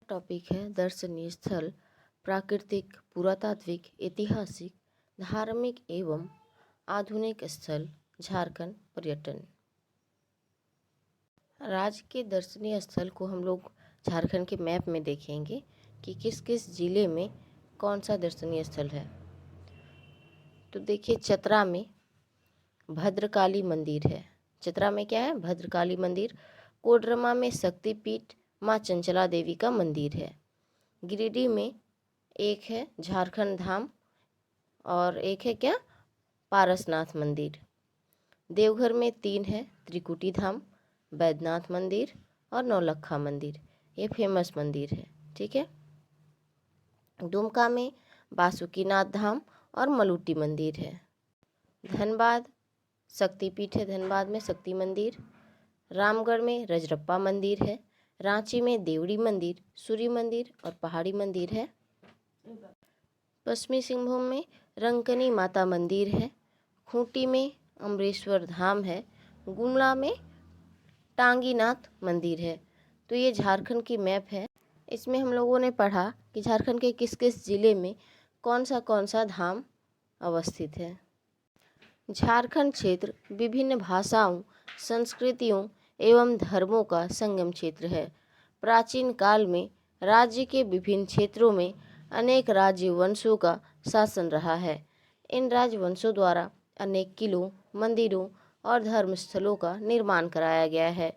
Topic है दर्शनीय स्थल, प्राकृतिक, पुरातात्विक, ऐतिहासिक, धार्मिक एवं आधुनिक स्थल, झारखंड पर्यटन। राज्य के दर्शनीय स्थल को हम लोग झारखंड के मैप में देखेंगे कि किस किस जिले में कौन सा दर्शनीय स्थल है। तो देखिए, चतरा में भद्रकाली मंदिर है। चतरा में क्या है? भद्रकाली मंदिर। कोडरमा में शक्तिपीठ माँ चंचला देवी का मंदिर है। गिरिडीह में एक है झारखंड धाम और एक है क्या? पारसनाथ मंदिर। देवघर में 3 है, त्रिकुटी धाम, बैद्यनाथ मंदिर और नौलखा मंदिर। ये फेमस मंदिर है, ठीक है। दुमका में बासुकीनाथ धाम और मलुटी मंदिर है। धनबाद शक्तिपीठ है, धनबाद में शक्ति मंदिर। रामगढ़ में रजरप्पा मंदिर है। रांची में देवड़ी मंदिर, सूर्य मंदिर और पहाड़ी मंदिर है। पश्चिमी सिंहभूम में रंकनी माता मंदिर है। खूंटी में अमरेश्वर धाम है। गुमला में टांगीनाथ मंदिर है। तो ये झारखंड की मैप है। इसमें हम लोगों ने पढ़ा कि झारखंड के किस किस जिले में कौन सा धाम अवस्थित है। झारखंड क्षेत्र विभिन्न भाषाओं, संस्कृतियों एवं धर्मों का संगम क्षेत्र है। प्राचीन काल में राज्य के विभिन्न क्षेत्रों में अनेक राजवंशों का शासन रहा है। इन राजवंशों द्वारा अनेक किलों, मंदिरों और धर्मस्थलों का निर्माण कराया गया है।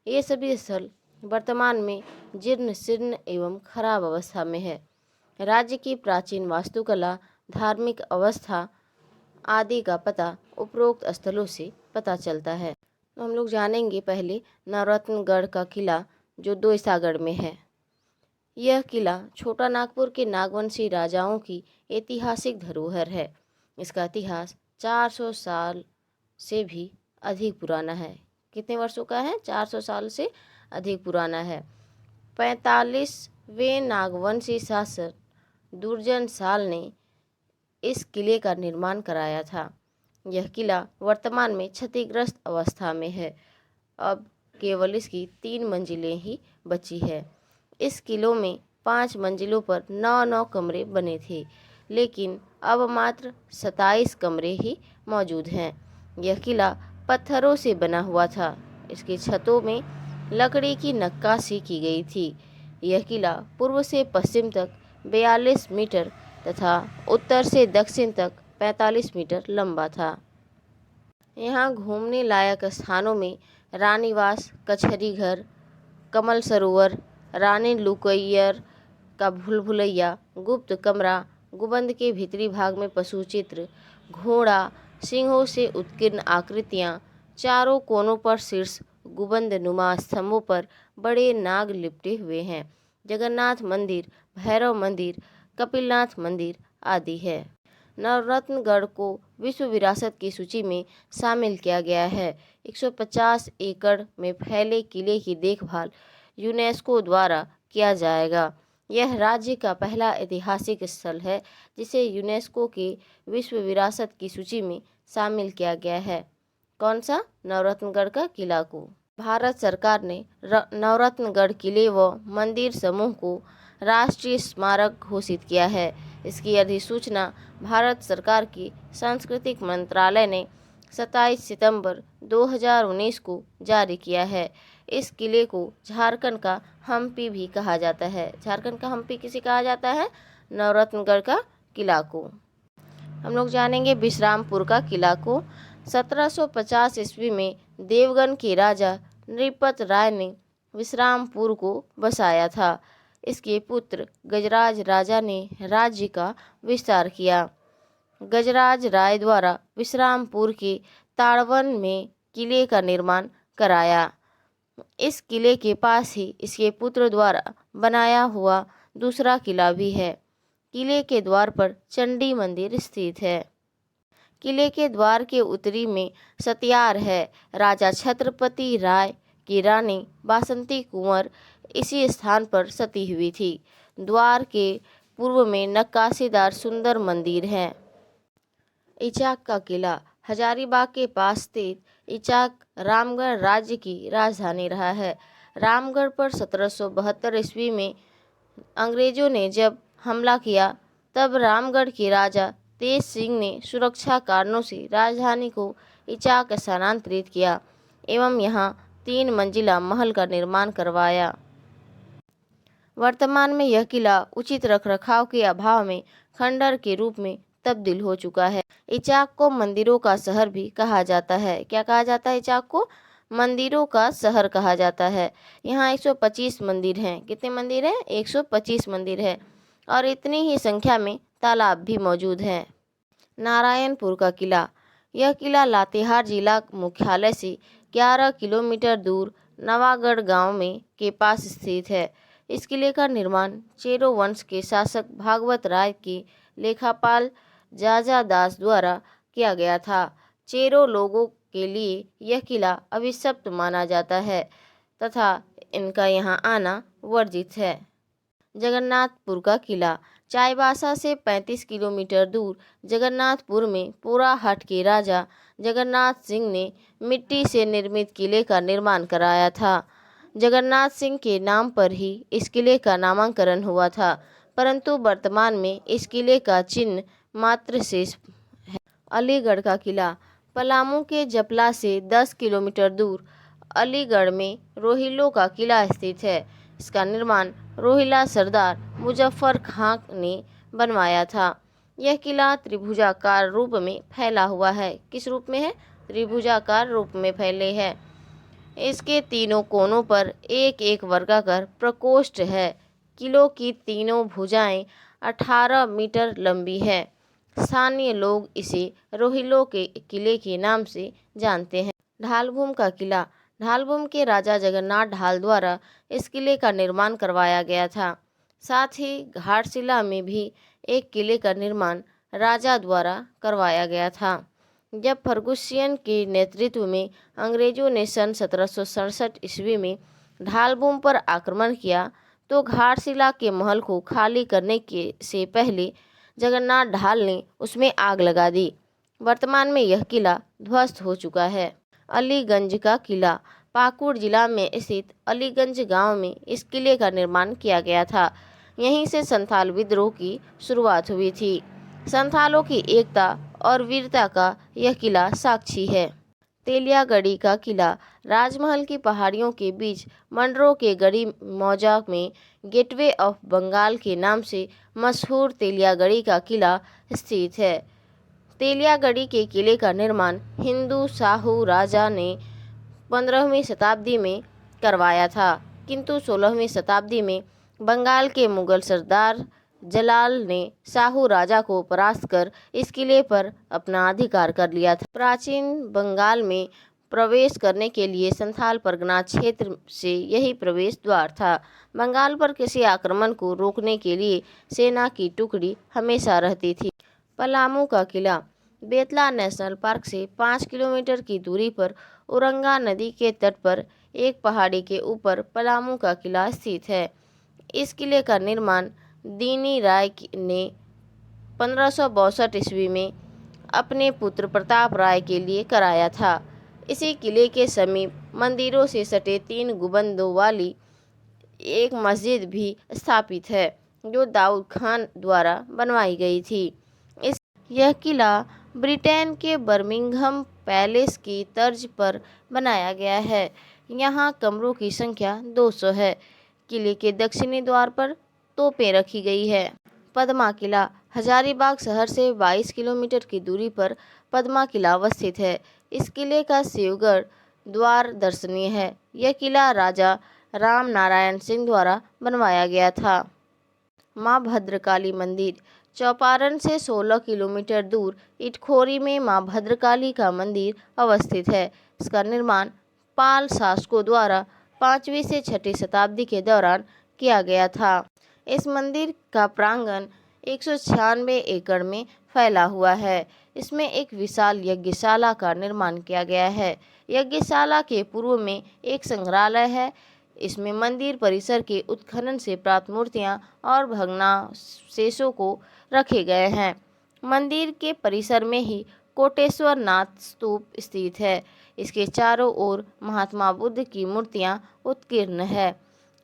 ये सभी स्थल वर्तमान में जीर्ण शीर्ण एवं खराब अवस्था में है। राज्य की प्राचीन वास्तुकला, धार्मिक अवस्था आदि का पता उपरोक्त स्थलों से पता चलता है। तो हम लोग जानेंगे पहले नवरत्नगढ़ का किला, जो दोयसागढ़ में है। यह किला छोटा नागपुर के नागवंशी राजाओं की ऐतिहासिक धरोहर है। इसका इतिहास 400 साल से भी अधिक पुराना है। कितने वर्षों का है? 400 साल से अधिक पुराना है। 45वें नागवंशी शासक दुर्जन साल ने इस किले का निर्माण कराया था। यह किला वर्तमान में क्षतिग्रस्त अवस्था में है। अब केवल इसकी 3 मंजिलें ही बची है। इस किलों में 5 मंजिलों पर 9 कमरे बने थे, लेकिन अब मात्र 27 कमरे ही मौजूद हैं। यह किला पत्थरों से बना हुआ था। इसकी छतों में लकड़ी की नक्काशी की गई थी। यह किला पूर्व से पश्चिम तक 42 मीटर तथा उत्तर से दक्षिण तक 45 मीटर लंबा था। यहाँ घूमने लायक स्थानों में रानीवास, कचहरी घर, कमल सरोवर, रानी लुकैयर का भूलभुलैया, गुप्त कमरा, गुंबद के भीतरी भाग में पशु चित्र, घोड़ा, सिंहों से उत्कीर्ण आकृतियाँ, चारों कोनों पर शीर्ष गुंबद नुमा स्तंभों पर बड़े नाग लिपटे हुए हैं, जगन्नाथ मंदिर, भैरव मंदिर, कपिलनाथ मंदिर आदि है। नवरत्नगढ़ को विश्व विरासत की सूची में शामिल किया गया है। 150 एकड़ में फैले किले की देखभाल यूनेस्को द्वारा किया जाएगा। यह राज्य का पहला ऐतिहासिक स्थल है जिसे यूनेस्को के विश्व विरासत की सूची में शामिल किया गया है। कौन सा? नवरत्नगढ़ का किला को। भारत सरकार ने नवरत्नगढ़ किले व मंदिर समूह को राष्ट्रीय स्मारक घोषित किया है। इसकी अधिसूचना भारत सरकार की सांस्कृतिक मंत्रालय ने 27 सितंबर 2019 को जारी किया है। इस किले को झारखंड का हम्पी भी कहा जाता है। झारखंड का हम्पी किसे कहा जाता है? नवरत्नगढ़ का किला को। हम लोग जानेंगे विश्रामपुर का किला को। 1750 ईस्वी में देवगन के राजा नृपत राय ने विश्रामपुर को बसाया था। इसके पुत्र गजराज राजा ने राज्य का विस्तार किया। गजराज राय द्वारा विश्रामपुर के ताड़वन में किले का निर्माण कराया। इस किले के पास ही इसके पुत्र द्वारा बनाया हुआ दूसरा किला भी है। किले के द्वार पर चंडी मंदिर स्थित है। किले के द्वार के उत्तरी में सत्यार है। राजा छत्रपति राय की रानी बासंती कुंवर इसी स्थान पर सती हुई थी। द्वार के पूर्व में नक्काशीदार सुंदर मंदिर है। इचाक का किला हजारीबाग के पास स्थित इचाक रामगढ़ राज्य की राजधानी रहा है। रामगढ़ पर 1772 ईस्वी में अंग्रेजों ने जब हमला किया तब रामगढ़ के राजा तेज सिंह ने सुरक्षा कारणों से राजधानी को इचाक स्थानांतरित किया एवं यहाँ 3 मंजिला महल का निर्माण करवाया। वर्तमान में यह किला उचित रखरखाव के अभाव में खंडहर के रूप में तब्दील हो चुका है। इचाक को मंदिरों का शहर भी कहा जाता है। क्या कहा जाता है? इचाक को मंदिरों का शहर कहा जाता है। यहाँ 125 मंदिर हैं। कितने मंदिर हैं? 125 मंदिर है और इतनी ही संख्या में तालाब भी मौजूद हैं। नारायणपुर का किला, यह किला लातेहार जिला मुख्यालय से 11 किलोमीटर दूर नवागढ़ गांव में के पास स्थित है। इस किले का निर्माण चेरो वंश के शासक भागवत राय के लेखापाल जाजा दास द्वारा किया गया था। चेरो लोगों के लिए यह किला अभिशप्त माना जाता है तथा इनका यहाँ आना वर्जित है। जगन्नाथपुर का किला, चाईबासा से 35 किलोमीटर दूर जगन्नाथपुर में पोराहट के राजा जगन्नाथ सिंह ने मिट्टी से निर्मित किले का निर्माण कराया था। जगन्नाथ सिंह के नाम पर ही इस किले का नामकरण हुआ था, परंतु वर्तमान में इस किले का चिन्ह मात्र शेष है। अलीगढ़ का किला, पलामू के जपला से 10 किलोमीटर दूर अलीगढ़ में रोहिलों का किला स्थित है। इसका निर्माण रोहिला सरदार मुजफ्फर खां ने बनवाया था। यह किला त्रिभुजाकार रूप में फैला हुआ है। किस रूप में है? त्रिभुजाकार रूप में फैले है। इसके तीनों कोनों पर एक एक वर्गाकार प्रकोष्ठ है। किलों की तीनों भुजाएं 18 मीटर लंबी है। स्थानीय लोग इसे रोहिलों के किले के नाम से जानते हैं। ढालभूम का किला, ढालभूम के राजा जगन्नाथ ढाल द्वारा इस किले का निर्माण करवाया गया था। साथ ही घाटशिला में भी एक किले का निर्माण राजा द्वारा करवाया गया था। जब फर्गुसियन के नेतृत्व में अंग्रेजों ने सन 1767 ईस्वी में ढालभूम पर आक्रमण किया तो घाटशिला के महल को खाली करने के से पहले जगन्नाथ ढाल ने उसमें आग लगा दी। वर्तमान में यह किला ध्वस्त हो चुका है। अलीगंज का किला, पाकुड़ जिला में स्थित अलीगंज गांव में इस किले का निर्माण किया गया था। यहीं से संथाल विद्रोह की शुरुआत हुई थी। संथालों की एकता और वीरता का यह किला साक्षी है। तेलियागढ़ी का किला, राजमहल की पहाड़ियों के बीच मंडरों के गढ़ी मौजा में गेटवे ऑफ बंगाल के नाम से मशहूर तेलियागढ़ी का किला स्थित है। तेलियागढ़ी के किले का निर्माण हिंदू शाहू राजा ने 15वीं शताब्दी में करवाया था, किंतु 16वीं शताब्दी में बंगाल के मुगल सरदार जलाल ने शाहू राजा को परास्त कर इस किले पर अपना अधिकार कर लिया था। प्राचीन बंगाल में प्रवेश करने के लिए संथाल परगना क्षेत्र से यही प्रवेश द्वार था। बंगाल पर किसी आक्रमण को रोकने के लिए सेना की टुकड़ी हमेशा रहती थी। पलामू का किला, बेतला नेशनल पार्क से 5 किलोमीटर की दूरी पर औरंगा नदी के तट पर एक पहाड़ी के ऊपर पलामू का किला स्थित है। इस किले का निर्माण दीनी राय ने 1562 ईस्वी में अपने पुत्र प्रताप राय के लिए कराया था। इसी किले के समीप मंदिरों से सटे 3 गुंबदों वाली एक मस्जिद भी स्थापित है जो दाऊद खान द्वारा बनवाई गई थी। यह किला ब्रिटेन के बर्मिंघम पैलेस की तर्ज पर बनाया गया है। यहाँ कमरों की संख्या 200 है। किले के दक्षिणी द्वार पर तोपें रखी गई है। पद्मा किला, हजारीबाग शहर से 22 किलोमीटर की दूरी पर पद्मा किला अवस्थित है। इस किले का शिवगढ़ द्वार दर्शनीय है। यह किला राजा राम नारायण सिंह द्वारा बनवाया गया था। माँ भद्रकाली मंदिर, चौपारण से 16 किलोमीटर दूर इटखोरी में माँ भद्रकाली का मंदिर अवस्थित है। इसका निर्माण पाल शासकों द्वारा 5वीं से 6वीं शताब्दी के दौरान किया गया था। इस मंदिर का प्रांगण 196 एकड़ में फैला हुआ है। इसमें एक विशाल यज्ञशाला का निर्माण किया गया है। यज्ञशाला के पूर्व में एक संग्रहालय है। इसमें मंदिर परिसर के उत्खनन से प्राप्त मूर्तियां और भग्नावशेषों को रखे गए हैं। मंदिर के परिसर में ही कोटेश्वर नाथ स्तूप स्थित है। इसके चारों ओर महात्मा बुद्ध की मूर्तियां उत्कीर्ण है।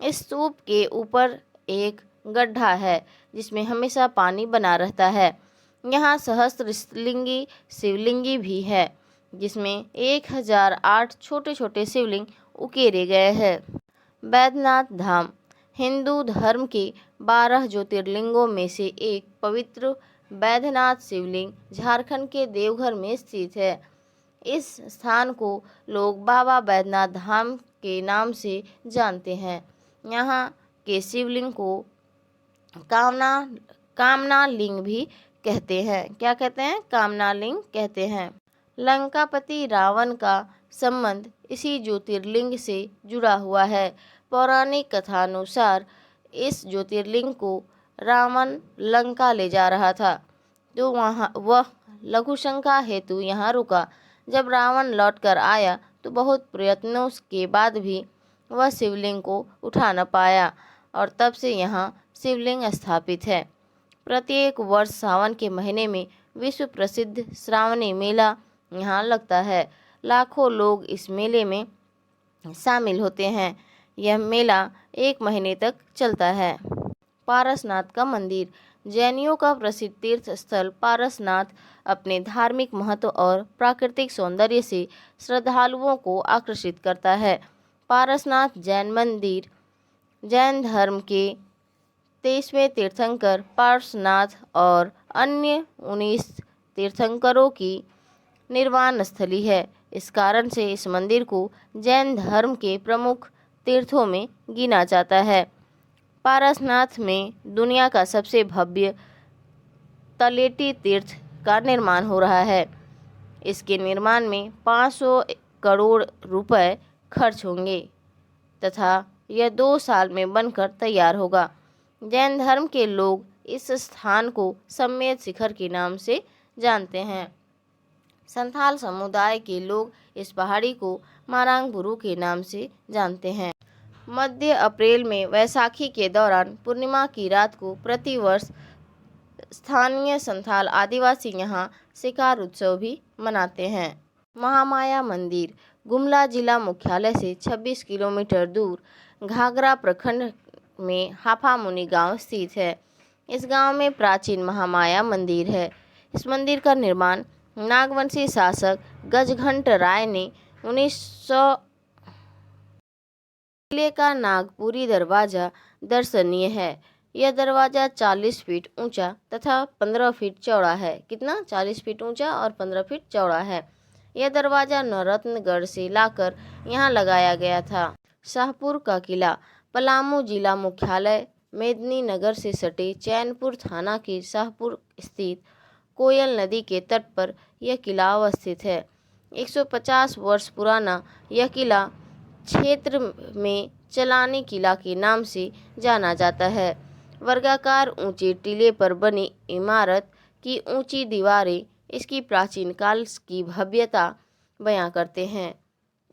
इस स्तूप के ऊपर एक गड्ढा है जिसमें हमेशा पानी बना रहता है। यहाँ सहस्त्रलिंगी शिवलिंगी भी है जिसमें 1008 छोटे छोटे शिवलिंग उकेरे गए हैं। बैद्यनाथ धाम हिंदू धर्म के 12 ज्योतिर्लिंगों में से एक पवित्र बैद्यनाथ शिवलिंग झारखंड के देवघर में स्थित है। इस स्थान को लोग बाबा बैद्यनाथ धाम के नाम से जानते हैं। यहाँ के शिवलिंग को कामना लिंग भी कहते हैं। क्या कहते हैं? कामना लिंग कहते हैं। लंकापति रावण का संबंध इसी ज्योतिर्लिंग से जुड़ा हुआ है। पौराणिक कथानुसार इस ज्योतिर्लिंग को रावण लंका ले जा रहा था तो वह लघु शंका हेतु यहाँ रुका। जब रावण लौटकर आया तो बहुत प्रयत्नों के बाद भी वह शिवलिंग को उठा न पाया और तब से यहाँ शिवलिंग स्थापित है। प्रत्येक वर्ष सावन के महीने में विश्व प्रसिद्ध श्रावणी मेला यहाँ लगता है। लाखों लोग इस मेले में शामिल होते हैं। यह मेला 1 महीने तक चलता है। पारसनाथ का मंदिर जैनियों का प्रसिद्ध तीर्थ स्थल पारसनाथ अपने धार्मिक महत्व और प्राकृतिक सौंदर्य से श्रद्धालुओं को आकर्षित करता है। पारसनाथ जैन मंदिर जैन धर्म के 23वें तीर्थंकर पार्श्वनाथ और अन्य 19 तीर्थंकरों की निर्वाण स्थली है। इस कारण से इस मंदिर को जैन धर्म के प्रमुख तीर्थों में गिना जाता है। पारसनाथ में दुनिया का सबसे भव्य तलेटी तीर्थ का निर्माण हो रहा है। इसके निर्माण में 500 करोड़ रुपए खर्च होंगे तथा यह 2 साल में बनकर तैयार होगा। जैन धर्म के लोग इस स्थान को सम्मेद शिखर के नाम से जानते हैं। संथाल समुदाय के लोग इस पहाड़ी को मारांग बुरु के नाम से जानते हैं। मध्य अप्रैल में वैसाखी के दौरान पूर्णिमा की रात को प्रतिवर्ष स्थानीय संथाल आदिवासी यहाँ शिकार उत्सव भी मनाते हैं। महामाया मंदिर गुमला जिला मुख्यालय से 26 किलोमीटर दूर घाघरा प्रखंड में हाफामुनि गांव स्थित है। इस गांव में प्राचीन महामाया मंदिर है। इस मंदिर का निर्माण नागवंशी शासक गजघंट राय ने 1900। किले का नागपुरी दरवाजा दर्शनीय है। यह दरवाजा 40 फीट ऊंचा तथा 15 फीट चौड़ा है। कितना? 40 फीट ऊंचा और 15 फीट चौड़ा है। यह दरवाजा नौरत्नगढ़ से लाकर यहाँ लगाया गया था। शाहपुर का किला पलामू जिला मुख्यालय मेदिनीनगर से सटे चैनपुर थाना के शाहपुर स्थित कोयल नदी के तट पर यह किला अवस्थित है। 150 वर्ष पुराना यह किला क्षेत्र में चलानी किला के नाम से जाना जाता है। वर्गाकार ऊंचे टीले पर बनी इमारत की ऊंची दीवारें इसकी प्राचीन काल की भव्यता बयां करते हैं।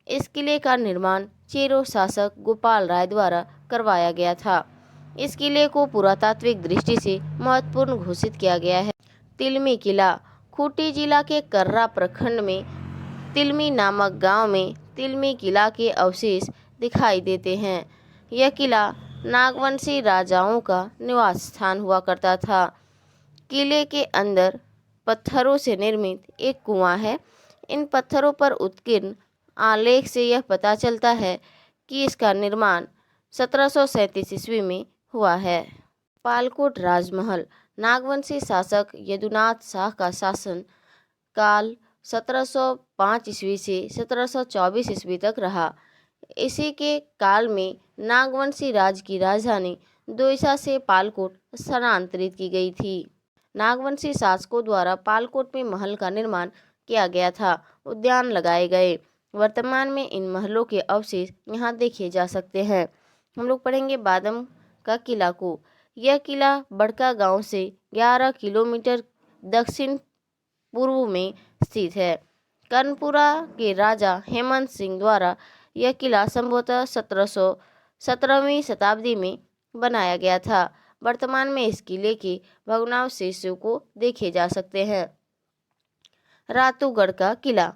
इस किले का निर्माण चेरो शासक गोपाल राय द्वारा करवाया गया था। इस किले को पुरातात्विक दृष्टि से महत्वपूर्ण घोषित किया गया है। तिलमी किला खूंटी जिला के कर्रा प्रखंड में तिलमी नामक गांव में तिलमी किला के अवशेष दिखाई देते हैं। यह किला नागवंशी राजाओं का निवास स्थान हुआ करता था। किले के अंदर पत्थरों से निर्मित एक कुआं है। इन पत्थरों पर उत्कीर्ण आलेख से यह पता चलता है कि इसका निर्माण 1737 ईस्वी में हुआ है। पालकोट राजमहल नागवंशी शासक यदुनाथ शाह का शासन काल 1705 ईस्वी से 1724 ईस्वी तक रहा। इसी के काल में नागवंशी राज की राजधानी दोईसा से पालकोट स्थानांतरित की गई थी। नागवंशी शासकों द्वारा पालकोट में महल का निर्माण किया गया था। उद्यान लगाए गए। वर्तमान में इन महलों के अवशेष यहाँ देखे जा सकते हैं। हम लोग पढ़ेंगे बादम का किला को। यह किला बड़का गांव से 11 किलोमीटर दक्षिण पूर्व में स्थित है। कर्णपुरा के राजा हेमंत सिंह द्वारा यह किला संभवतः 17वीं शताब्दी में बनाया गया था। वर्तमान में इस किले के भग्नावशेषों को देखे जा सकते हैं। रातूगढ़ का किला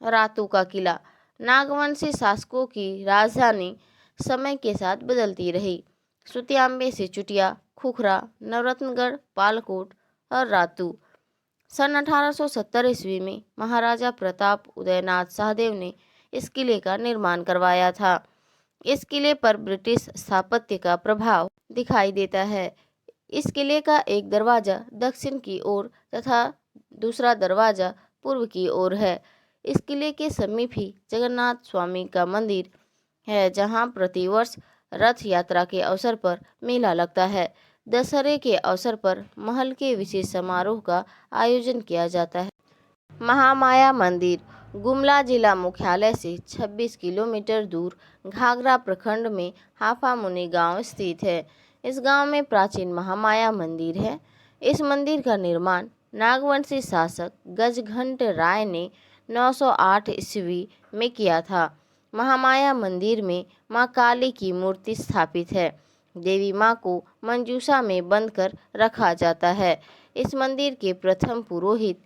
रातू का किला नागवंशी शासकों की राजधानी समय के साथ बदलती रही। सुतियाम्बे से चुटिया, खुखरा, नवरत्नगढ़, पालकोट और रातू। सन 1870 ईस्वी में महाराजा प्रताप उदयनाथ सहदेव ने इस किले का निर्माण करवाया था। इस किले पर ब्रिटिश स्थापत्य का प्रभाव दिखाई देता है। इस किले का एक दरवाजा दक्षिण की ओर तथा दूसरा दरवाजा पूर्व की ओर है। इस किले के समीप ही जगन्नाथ स्वामी का मंदिर है, जहां प्रतिवर्ष रथ यात्रा के अवसर पर मेला लगता है। दशहरे के अवसर पर महल के विशेष समारोह का आयोजन किया जाता है। महामाया मंदिर गुमला जिला मुख्यालय से 26 किलोमीटर दूर घाघरा प्रखंड में हाफामुनि गांव स्थित है। इस गांव में प्राचीन महामाया मंदिर है। इस मंदिर का निर्माण नागवंशी शासक गजघंट राय ने 908 ईस्वी में किया था। महामाया मंदिर में मां काली की मूर्ति स्थापित है। देवी मां को मंजूषा में बंद कर रखा जाता है। इस मंदिर के प्रथम पुरोहित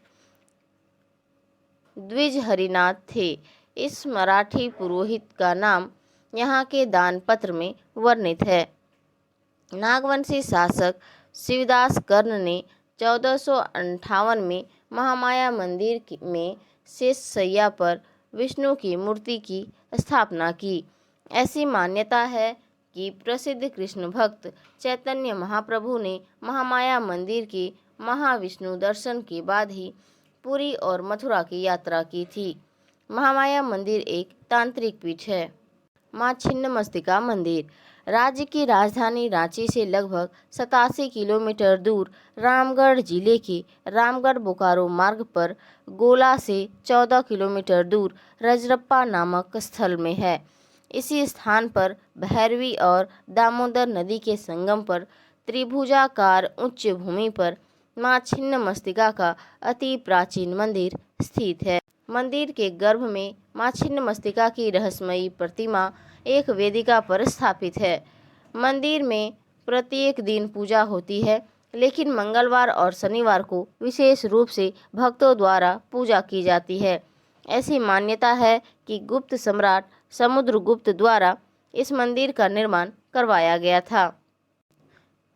द्विज हरिनाथ थे। इस मराठी पुरोहित का नाम यहाँ के दान पत्र में वर्णित है। नागवंशी शासक शिवदास कर्ण ने 1458 में महामाया मंदिर में शेष शैया पर विष्णु की मूर्ति की स्थापना की। ऐसी मान्यता है कि प्रसिद्ध कृष्ण भक्त चैतन्य महाप्रभु ने महामाया मंदिर के महाविष्णु दर्शन के बाद ही पुरी और मथुरा की यात्रा की थी। महामाया मंदिर एक तांत्रिक पीठ है। मां छिन्नमस्तिका मंदिर राज्य की राजधानी रांची से लगभग 87 किलोमीटर दूर रामगढ़ जिले के रामगढ़ बोकारो मार्ग पर गोला से 14 किलोमीटर दूर रजरप्पा नामक स्थल में है। इसी स्थान पर भैरवी और दामोदर नदी के संगम पर त्रिभुजाकार उच्च भूमि पर मां छिन्नमस्तिका का अति प्राचीन मंदिर स्थित है। मंदिर के गर्भ में मां छिन्नमस्तिका की रहस्यमयी प्रतिमा एक वेदिका पर स्थापित है। मंदिर में प्रत्येक दिन पूजा होती है, लेकिन मंगलवार और शनिवार को विशेष रूप से भक्तों द्वारा पूजा की जाती है। ऐसी मान्यता है कि गुप्त सम्राट समुद्रगुप्त द्वारा इस मंदिर का निर्माण करवाया गया था।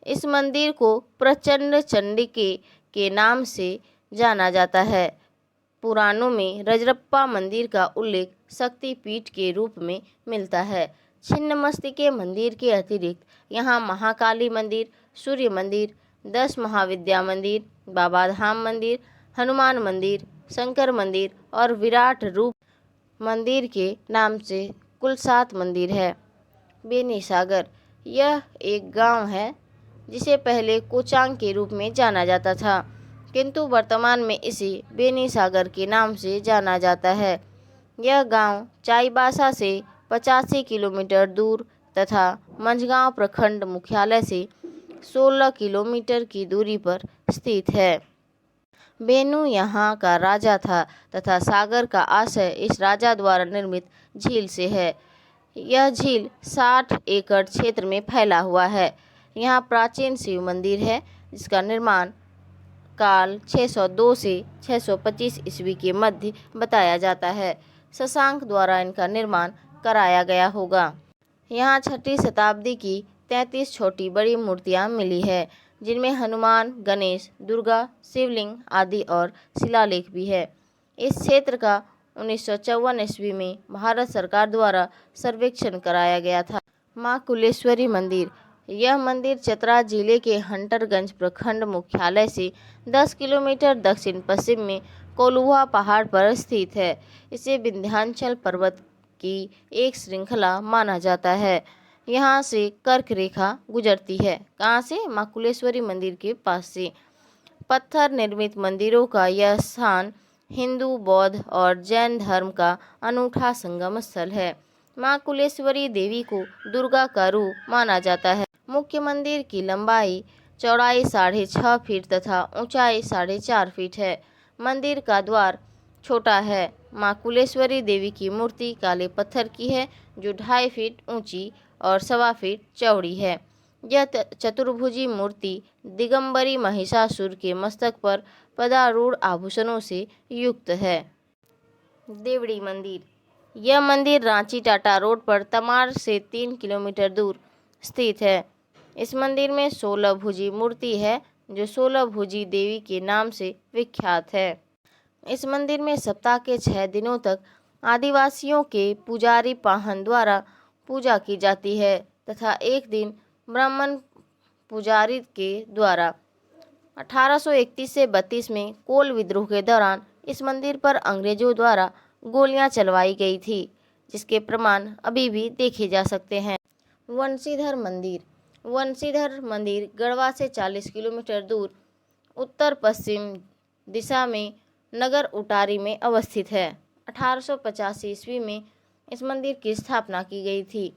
इस मंदिर को प्रचंड चंडिके के नाम से जाना जाता है। पुराणों में रजरप्पा मंदिर का उल्लेख शक्तिपीठ के रूप में मिलता है। छिन्नमस्तिके मंदिर के अतिरिक्त यहाँ महाकाली मंदिर, सूर्य मंदिर, 10 महाविद्या मंदिर, बाबाधाम मंदिर, हनुमान मंदिर, शंकर मंदिर और विराट रूप मंदिर के नाम से कुल 7 मंदिर है। बेनीसागर यह एक गांव है जिसे पहले कोचांग के रूप में जाना जाता था, किंतु वर्तमान में इसे बेनीसागर के नाम से जाना जाता है। यह गांव चाईबासा से 85 किलोमीटर दूर तथा मंझगांव प्रखंड मुख्यालय से 16 किलोमीटर की दूरी पर स्थित है। बेनू यहाँ का राजा था तथा सागर का आशय इस राजा द्वारा निर्मित झील से है। यह झील 60 एकड़ क्षेत्र में फैला हुआ है। यहाँ प्राचीन शिव मंदिर है, जिसका निर्माण काल 602 से 625 ईस्वी के मध्य बताया जाता है। शशांक द्वारा इनका निर्माण कराया गया होगा। यहाँ 6ठी शताब्दी की 33 छोटी बड़ी मूर्तियाँ मिली है, जिनमें हनुमान, गणेश, दुर्गा, शिवलिंग आदि और शिलालेख भी है। इस क्षेत्र का 1954 ईस्वी में भारत सरकार द्वारा सर्वेक्षण कराया गया था। मां कुलेश्वरी मंदिर यह मंदिर चतरा जिले के हंटरगंज प्रखंड मुख्यालय से 10 किलोमीटर दक्षिण पश्चिम में कोलुआ पहाड़ पर स्थित है। इसे विंध्याचल पर्वत की एक श्रृंखला माना जाता है। यहाँ से कर्क रेखा गुजरती है। कहाँ से? मां कुलेश्वरी मंदिर के पास से। पत्थर निर्मित मंदिरों का यह स्थान हिंदू, बौद्ध और जैन धर्म का अनूठा संगम स्थल है। मां कुलेश्वरी देवी को दुर्गा का रूप माना जाता है। मुख्य मंदिर की लंबाई चौड़ाई 6.5 फीट तथा ऊंचाई 4.5 फीट है। मंदिर का द्वार छोटा है। मां कुलेश्वरी देवी की मूर्ति काले पत्थर की है, जो 2.5 फीट ऊंची और 1.25 फीट चौड़ी है। यह चतुर्भुजी मूर्ति दिगंबरी महिषासुर के मस्तक पर पदारूढ़ आभूषणों से युक्त है। देवड़ी मंदिर यह मंदिर रांची टाटा रोड पर तमाड़ से 3 किलोमीटर दूर स्थित है। इस मंदिर में 16 भुजी मूर्ति है जो 16 भुजी देवी के नाम से विख्यात है। इस मंदिर में सप्ताह के 6 दिनों तक आदिवासियों के पुजारी पाहन द्वारा पूजा की जाती है तथा एक दिन ब्राह्मण पुजारी के द्वारा। 1831 से 32 में कोल विद्रोह के दौरान इस मंदिर पर अंग्रेजों द्वारा गोलियां चलवाई गई थी, जिसके प्रमाण अभी भी देखे जा सकते हैं। वंशीधर मंदिर। वंशीधर मंदिर गढ़वा से 40 किलोमीटर दूर उत्तर पश्चिम दिशा में नगर उटारी में अवस्थित है। 1885 ईस्वी में इस मंदिर की स्थापना की गई थी।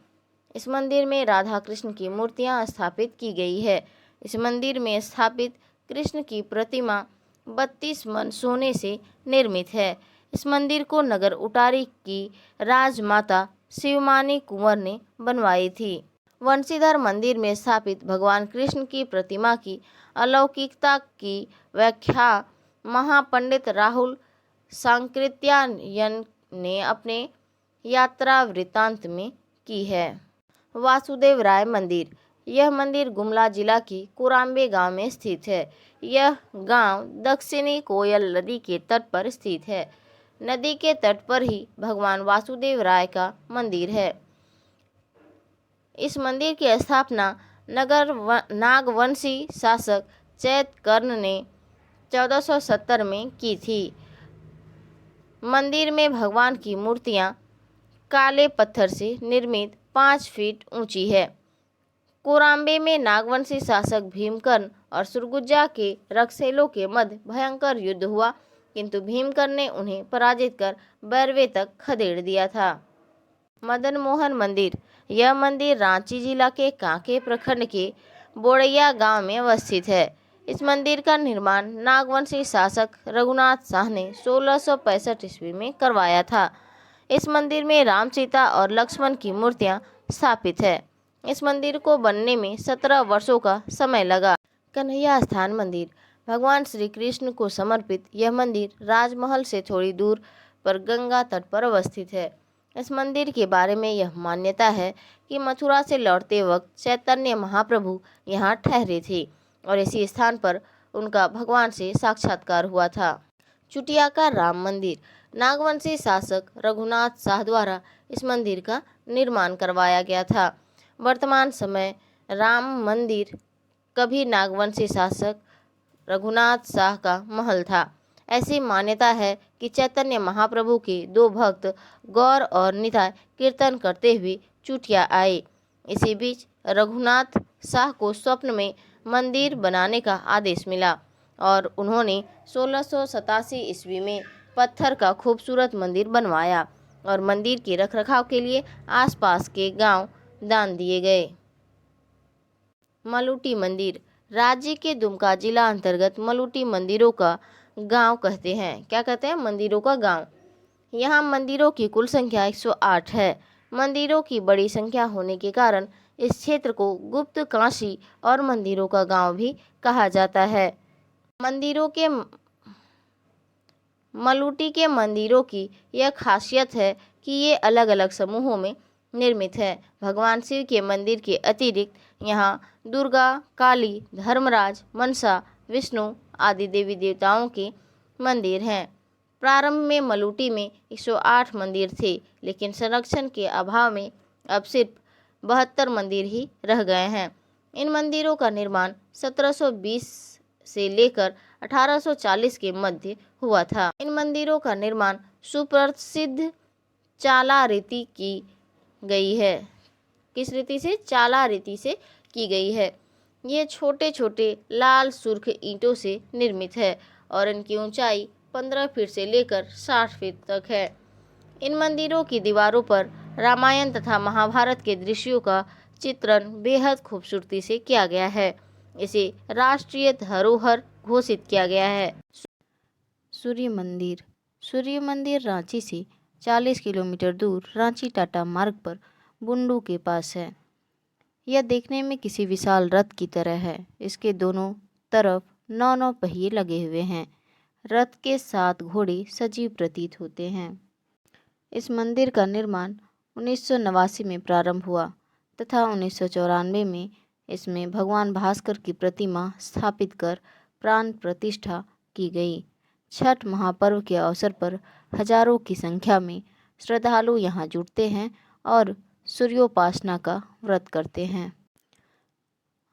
इस मंदिर में राधा कृष्ण की मूर्तियां स्थापित की गई है। इस मंदिर में स्थापित कृष्ण की प्रतिमा 32 मन सोने से निर्मित है। इस मंदिर को नगर उटारी की राजमाता शिवमानी कुंवर ने बनवाई थी। वंशीधर मंदिर में स्थापित भगवान कृष्ण की प्रतिमा की अलौकिकता की व्याख्या महापंडित राहुल सांकृत्यायन ने अपने यात्रा वृत्तांत में की है। वासुदेव राय मंदिर। यह मंदिर गुमला जिला की कोराम्बे गांव में स्थित है। यह गांव दक्षिणी कोयल नदी के तट पर स्थित है। नदी के तट पर ही भगवान वासुदेव राय का मंदिर है। इस मंदिर की स्थापना नागवंशी शासक चैतकर्ण ने 1470 में की थी। मंदिर में भगवान की मूर्तियां काले पत्थर से निर्मित 5 फीट ऊंची है। कोराम्बे में नागवंशी शासक भीमकर्ण और सुरगुजा के रक्षेलों के मध्य भयंकर युद्ध हुआ, किंतु भीमकर्ण ने उन्हें पराजित कर बैरवे तक खदेड़ दिया था। मदन मोहन मंदिर। यह मंदिर रांची जिला के कांके प्रखंड के बोड़ैया गांव में अवस्थित है। इस मंदिर का निर्माण नागवंशी शासक रघुनाथ शाह ने 1665 ईस्वी में करवाया था। इस मंदिर में राम, सीता और लक्ष्मण की मूर्तियां स्थापित है। इस मंदिर को बनने में 17 वर्षों का समय लगा। कन्हैया स्थान मंदिर। भगवान श्री कृष्ण को समर्पित यह मंदिर राजमहल से थोड़ी दूर पर गंगा तट पर अवस्थित है। इस मंदिर के बारे में यह मान्यता है कि मथुरा से लौटते वक्त चैतन्य महाप्रभु यहाँ ठहरे थे और इसी स्थान पर उनका भगवान से साक्षात्कार हुआ था। चुटिया का राम मंदिर। नागवंशी शासक रघुनाथ शाह द्वारा इस मंदिर का निर्माण करवाया गया था। वर्तमान समय राम मंदिर कभी नागवंशी शासक रघुनाथ शाह का महल था। ऐसी मान्यता है कि चैतन्य महाप्रभु के 2 भक्त गौर और निताय कीर्तन करते हुए चुटिया आए। इसी बीच रघुनाथ शाह को स्वप्न में मंदिर बनाने का आदेश मिला और उन्होंने 1687 ईस्वी में पत्थर का खूबसूरत मंदिर बनवाया और मंदिर के रखरखाव के लिए आसपास के गांव दान दिए गए। मलुटी मंदिर। राज्य के दुमका जिला अंतर्गत मलुटी मंदिरों का गांव कहते हैं। क्या कहते हैं? मंदिरों का गांव। यहाँ मंदिरों की कुल संख्या 108 है। मंदिरों की बड़ी संख्या होने के कारण इस क्षेत्र को गुप्त काशी और मंदिरों का गांव भी कहा जाता है। मलुटी के मंदिरों की यह खासियत है कि ये अलग अलग समूहों में निर्मित है। भगवान शिव के मंदिर के अतिरिक्त यहाँ दुर्गा, काली, धर्मराज, मनसा, विष्णु आदि देवी देवताओं के मंदिर हैं। प्रारंभ में मलुटी में 108 मंदिर थे, लेकिन संरक्षण के अभाव में अब सिर्फ 72 मंदिर ही रह गए हैं। इन मंदिरों का निर्माण 1720 से लेकर 1840 के मध्य हुआ था। इन मंदिरों का निर्माण सुप्रसिद्ध चाला रीति की गई है। किस रीति से? चाला रीति से की गई है। ये छोटे छोटे लाल सुर्ख ईंटों से निर्मित है और इनकी ऊंचाई 15 फीट से लेकर 60 फीट तक है। इन मंदिरों की दीवारों पर रामायण तथा महाभारत के दृश्यों का चित्रण बेहद खूबसूरती से किया गया है। इसे राष्ट्रीय धरोहर घोषित किया गया है। सूर्य मंदिर। सूर्य मंदिर रांची से 40 किलोमीटर दूर रांची टाटा मार्ग पर बुंडू के पास है। यह देखने में किसी विशाल रथ की तरह है। इसके दोनों तरफ 9 पहिए लगे हुए हैं। रथ के 7 घोड़े सजीव प्रतीत होते हैं। इस मंदिर का निर्माण 1989 में प्रारंभ हुआ तथा 1994 में इसमें भगवान भास्कर की प्रतिमा स्थापित कर प्राण प्रतिष्ठा की गई। छठ महापर्व के अवसर पर हजारों की संख्या में श्रद्धालु यहाँ जुटते हैं और सूर्योपासना का व्रत करते हैं।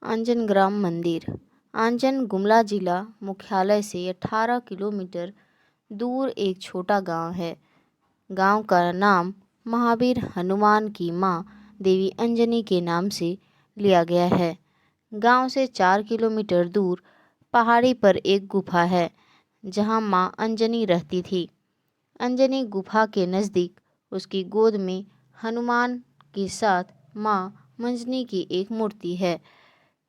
अंजन ग्राम मंदिर। अंजन गुमला जिला मुख्यालय से 18 किलोमीटर दूर एक छोटा गांव है। गांव का नाम महावीर हनुमान की मां देवी अंजनी के नाम से लिया गया है। गांव से 4 किलोमीटर दूर पहाड़ी पर एक गुफा है जहां मां अंजनी रहती थी। अंजनी गुफा के नज़दीक उसकी गोद में हनुमान के साथ मां मंजनी की एक मूर्ति है।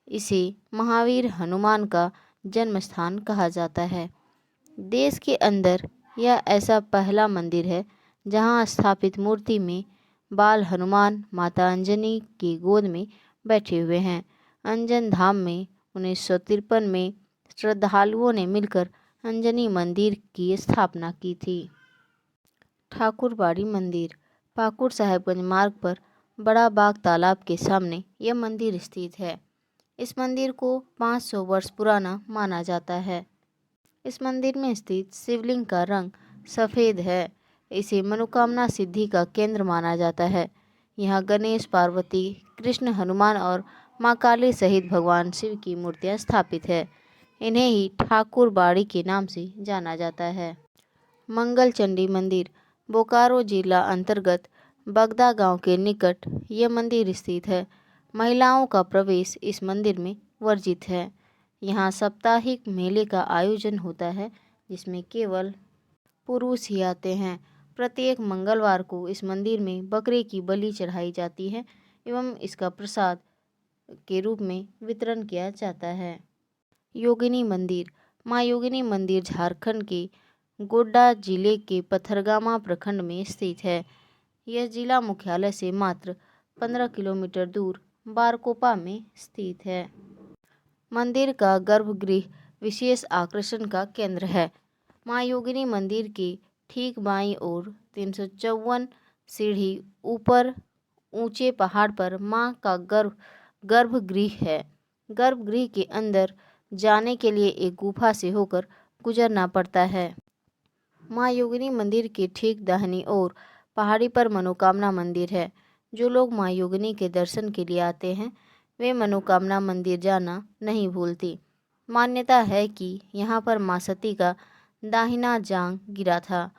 इसे महावीर हनुमान का जन्म स्थान कहा जाता है। देश के अंदर यह ऐसा पहला मंदिर है जहां स्थापित मूर्ति में बाल हनुमान माता अंजनी की गोद में बैठे हुए हैं। अंजन धाम में 1953 में श्रद्धालुओं ने मिलकर अंजनी मंदिर की स्थापना की थी। ठाकुरबाड़ी मंदिर। पाकुड़ साहेबगंज मार्ग पर बड़ा बाग तालाब के सामने यह मंदिर स्थित है। इस मंदिर को 500 वर्ष पुराना माना जाता है। इस मंदिर में स्थित शिवलिंग का रंग सफ़ेद है। इसे मनोकामना सिद्धि का केंद्र माना जाता है। यहाँ गणेश, पार्वती, कृष्ण, हनुमान और माँ काली सहित भगवान शिव की मूर्तियाँ स्थापित है। इन्हें ही ठाकुर बाड़ी के नाम से जाना जाता है। मंगल चंडी मंदिर। बोकारो जिला अंतर्गत बगदा गांव के निकट यह मंदिर स्थित है। महिलाओं का प्रवेश इस मंदिर में वर्जित है। यहाँ साप्ताहिक मेले का आयोजन होता है जिसमें केवल पुरुष ही आते हैं। प्रत्येक मंगलवार को इस मंदिर में बकरे की बलि चढ़ाई जाती है एवं इसका प्रसाद के रूप में वितरण किया जाता है। योगिनी मंदिर। माँ योगिनी मंदिर झारखंड के गोड्डा जिले के पथरगामा प्रखंड में स्थित है। यह जिला मुख्यालय से मात्र 15 किलोमीटर दूर बारकोपा में स्थित है। मंदिर का गर्भगृह विशेष आकर्षण का केंद्र है। माँ योगिनी मंदिर के ठीक बाईं ओर 354 सीढ़ी ऊपर ऊंचे पहाड़ पर माँ का गर्भगृह है। गर्भगृह के अंदर जाने के लिए एक गुफा से होकर गुजरना पड़ता है। माँ योगिनी मंदिर के ठीक दाहिनी ओर पहाड़ी पर मनोकामना मंदिर है। जो लोग माँ योगिनी के दर्शन के लिए आते हैं वे मनोकामना मंदिर जाना नहीं भूलती। मान्यता है कि यहाँ पर माँ सती का दाहिना जांग गिरा था।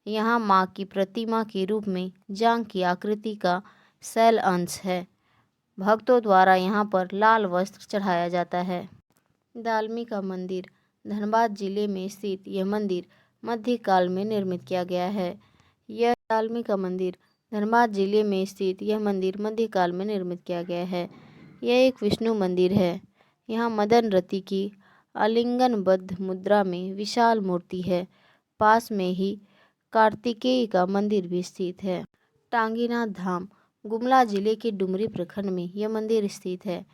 यहाँ माँ की प्रतिमा के रूप में जांग की आकृति का शैल अंश है। भक्तों द्वारा यहाँ पर लाल वस्त्र चढ़ाया जाता है। दालमी का मंदिर। धनबाद जिले में स्थित यह मंदिर मध्यकाल में निर्मित किया गया है। यह दालमी का मंदिर धनबाद जिले में स्थित यह मंदिर मध्यकाल में निर्मित किया गया है। यह एक विष्णु मंदिर है। यहाँ मदन रति की आलिंगनबद्ध मुद्रा में विशाल मूर्ति है। पास में ही कार्तिकेय का मंदिर भी स्थित है। टांगीनाथ धाम। गुमला जिले के डुमरी प्रखंड में यह मंदिर स्थित है।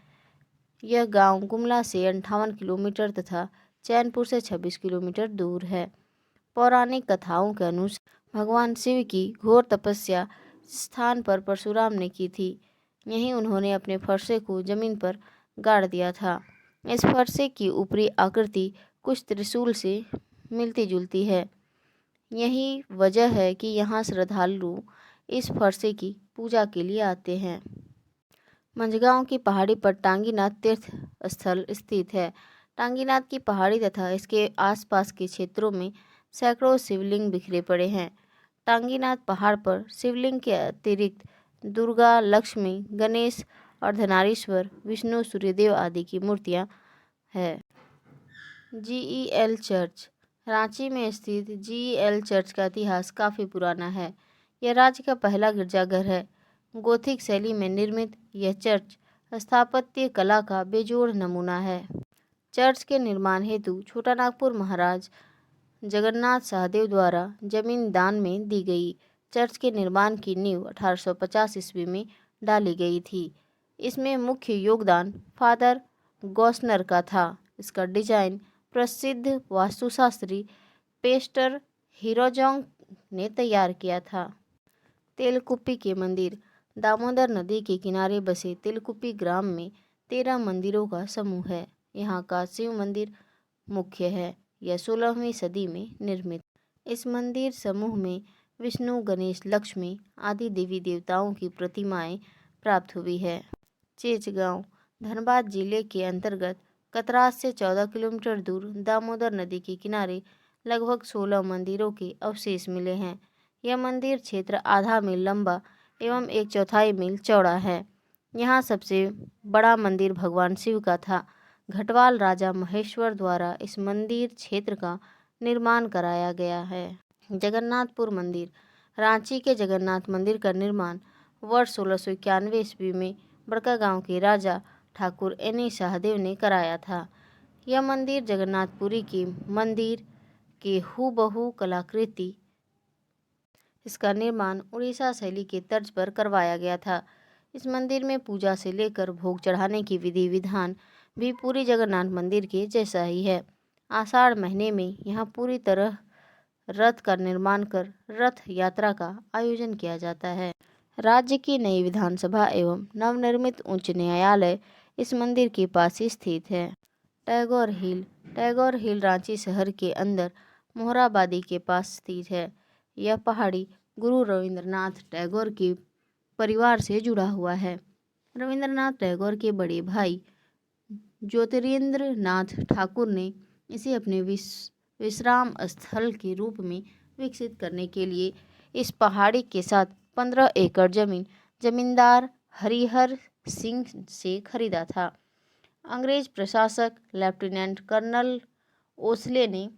यह गांव गुमला से 58 किलोमीटर तथा चैनपुर से 26 किलोमीटर दूर है। पौराणिक कथाओं के अनुसार भगवान शिव की घोर तपस्या स्थान पर परशुराम ने की थी। यहीं उन्होंने अपने फरसे को जमीन पर गाड़ दिया था। इस फरसे की ऊपरी आकृति कुछ त्रिशूल से मिलती जुलती है। यही वजह है कि यहाँ श्रद्धालु इस फरसे की पूजा के लिए आते हैं। मंझगांव की पहाड़ी पर टांगीनाथ तीर्थ स्थल स्थित है। टांगीनाथ की पहाड़ी तथा इसके आसपास के क्षेत्रों में सैकड़ों शिवलिंग बिखरे पड़े हैं। टांगीनाथ पहाड़ पर शिवलिंग के अतिरिक्त दुर्गा, लक्ष्मी, गणेश, अर्धनारीश्वर, विष्णु, सूर्यदेव आदि की मूर्तियां हैं। GEL church. रांची में स्थित GEL चर्च का इतिहास काफ़ी पुराना है। यह राज्य का पहला गिरजाघर है। गोथिक शैली में निर्मित यह चर्च स्थापत्य कला का बेजोड़ नमूना है। चर्च के निर्माण हेतु छोटा नागपुर महाराज जगन्नाथ सहदेव द्वारा जमीन दान में दी गई। चर्च के निर्माण की नींव 1850 ईस्वी में डाली गई थी। इसमें मुख्य योगदान फादर गॉसनर का था। इसका डिजाइन प्रसिद्ध वास्तुशास्त्री पेस्टर हिरोजोंग ने तैयार किया था। तेलकुप्पी के मंदिर। दामोदर नदी के किनारे बसे तेलकुप्पी ग्राम में 13 मंदिरों का समूह है। यहाँ का शिव मंदिर मुख्य है। यह 16वीं सदी में निर्मित। इस मंदिर समूह में विष्णु, गणेश, लक्ष्मी आदि देवी देवताओं की प्रतिमाएं प्राप्त हुई है। चेचगांव धनबाद जिले के अंतर्गत कतरास से 14 किलोमीटर दूर दामोदर नदी के किनारे लगभग 16 मंदिरों के अवशेष मिले हैं। यह मंदिर क्षेत्र आधा मील लंबा एवं 1/4 मील चौड़ा है। यहाँ सबसे बड़ा मंदिर भगवान शिव का था। घटवाल राजा महेश्वर द्वारा इस मंदिर क्षेत्र का निर्माण कराया गया है। जगन्नाथपुर मंदिर रांची के जगन्नाथ मंदिर का निर्माण वर्ष 1691 ईस्वी में बड़कागांव के राजा ठाकुर एनी शाहदेव ने कराया था। यह मंदिर जगन्नाथपुरी के मंदिर के हूबहू कलाकृति। इसका निर्माण उड़ीसा शैली के तर्ज पर करवाया गया था। इस मंदिर में पूजा से लेकर भोग चढ़ाने की विधि विधान भी पूरी जगन्नाथ मंदिर के जैसा ही है। आषाढ़ महीने में यहाँ पूरी तरह रथ का निर्माण कर रथ यात्रा का आयोजन किया जाता है। राज्य की नई विधानसभा एवं नवनिर्मित उच्च न्यायालय इस मंदिर के पास ही स्थित है। टैगोर हिल रांची शहर के अंदर मोहराबादी के पास स्थित है। यह पहाड़ी गुरु रविंद्रनाथ टैगोर के परिवार से जुड़ा हुआ है। रविंद्रनाथ टैगोर के बड़े भाई ज्योतिरिंद्र नाथ ठाकुर ने इसे अपने विश्राम स्थल के रूप में विकसित करने के लिए इस पहाड़ी के साथ 15 एकड़ जमीन जमींदार हरिहर सिंह से खरीदा था। अंग्रेज प्रशासक लेफ्टिनेंट कर्नल ओस्ले ने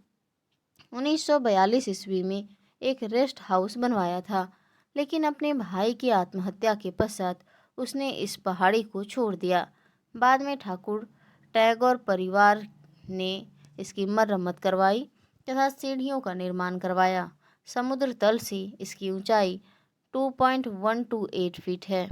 1942 ईस्वी में एक रेस्ट हाउस बनवाया था, लेकिन अपने भाई की आत्महत्या के पश्चात उसने इस पहाड़ी को छोड़ दिया। बाद में ठाकुर टैगोर परिवार ने इसकी मरम्मत करवाई तथा सीढ़ियों का निर्माण करवाया। समुद्र तल से इसकी ऊंचाई 2.128 फीट है।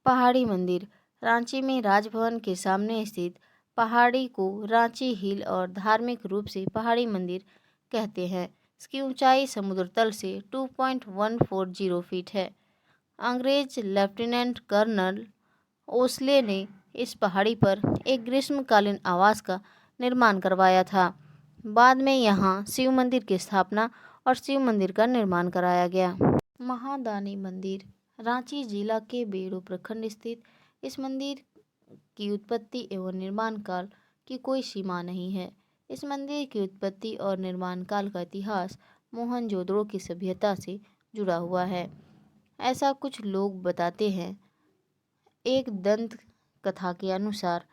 पहाड़ी मंदिर रांची में राजभवन के सामने स्थित पहाड़ी को रांची हिल और धार्मिक रूप से पहाड़ी मंदिर कहते हैं। इसकी ऊंचाई समुद्र तल से 2.140 फीट है। अंग्रेज लेफ्टिनेंट कर्नल ओस्ले ने इस पहाड़ी पर एक ग्रीष्मकालीन आवास का निर्माण करवाया था। बाद में यहाँ शिव मंदिर की स्थापना और शिव मंदिर का निर्माण कराया गया। महादानी मंदिर रांची जिला के बेड़ो प्रखंड स्थित इस मंदिर की उत्पत्ति एवं निर्माण काल की कोई सीमा नहीं है। इस मंदिर की उत्पत्ति और निर्माण काल का इतिहास मोहनजोदड़ो की सभ्यता से जुड़ा हुआ है, ऐसा कुछ लोग बताते हैं। एक दंत कथा के अनुसार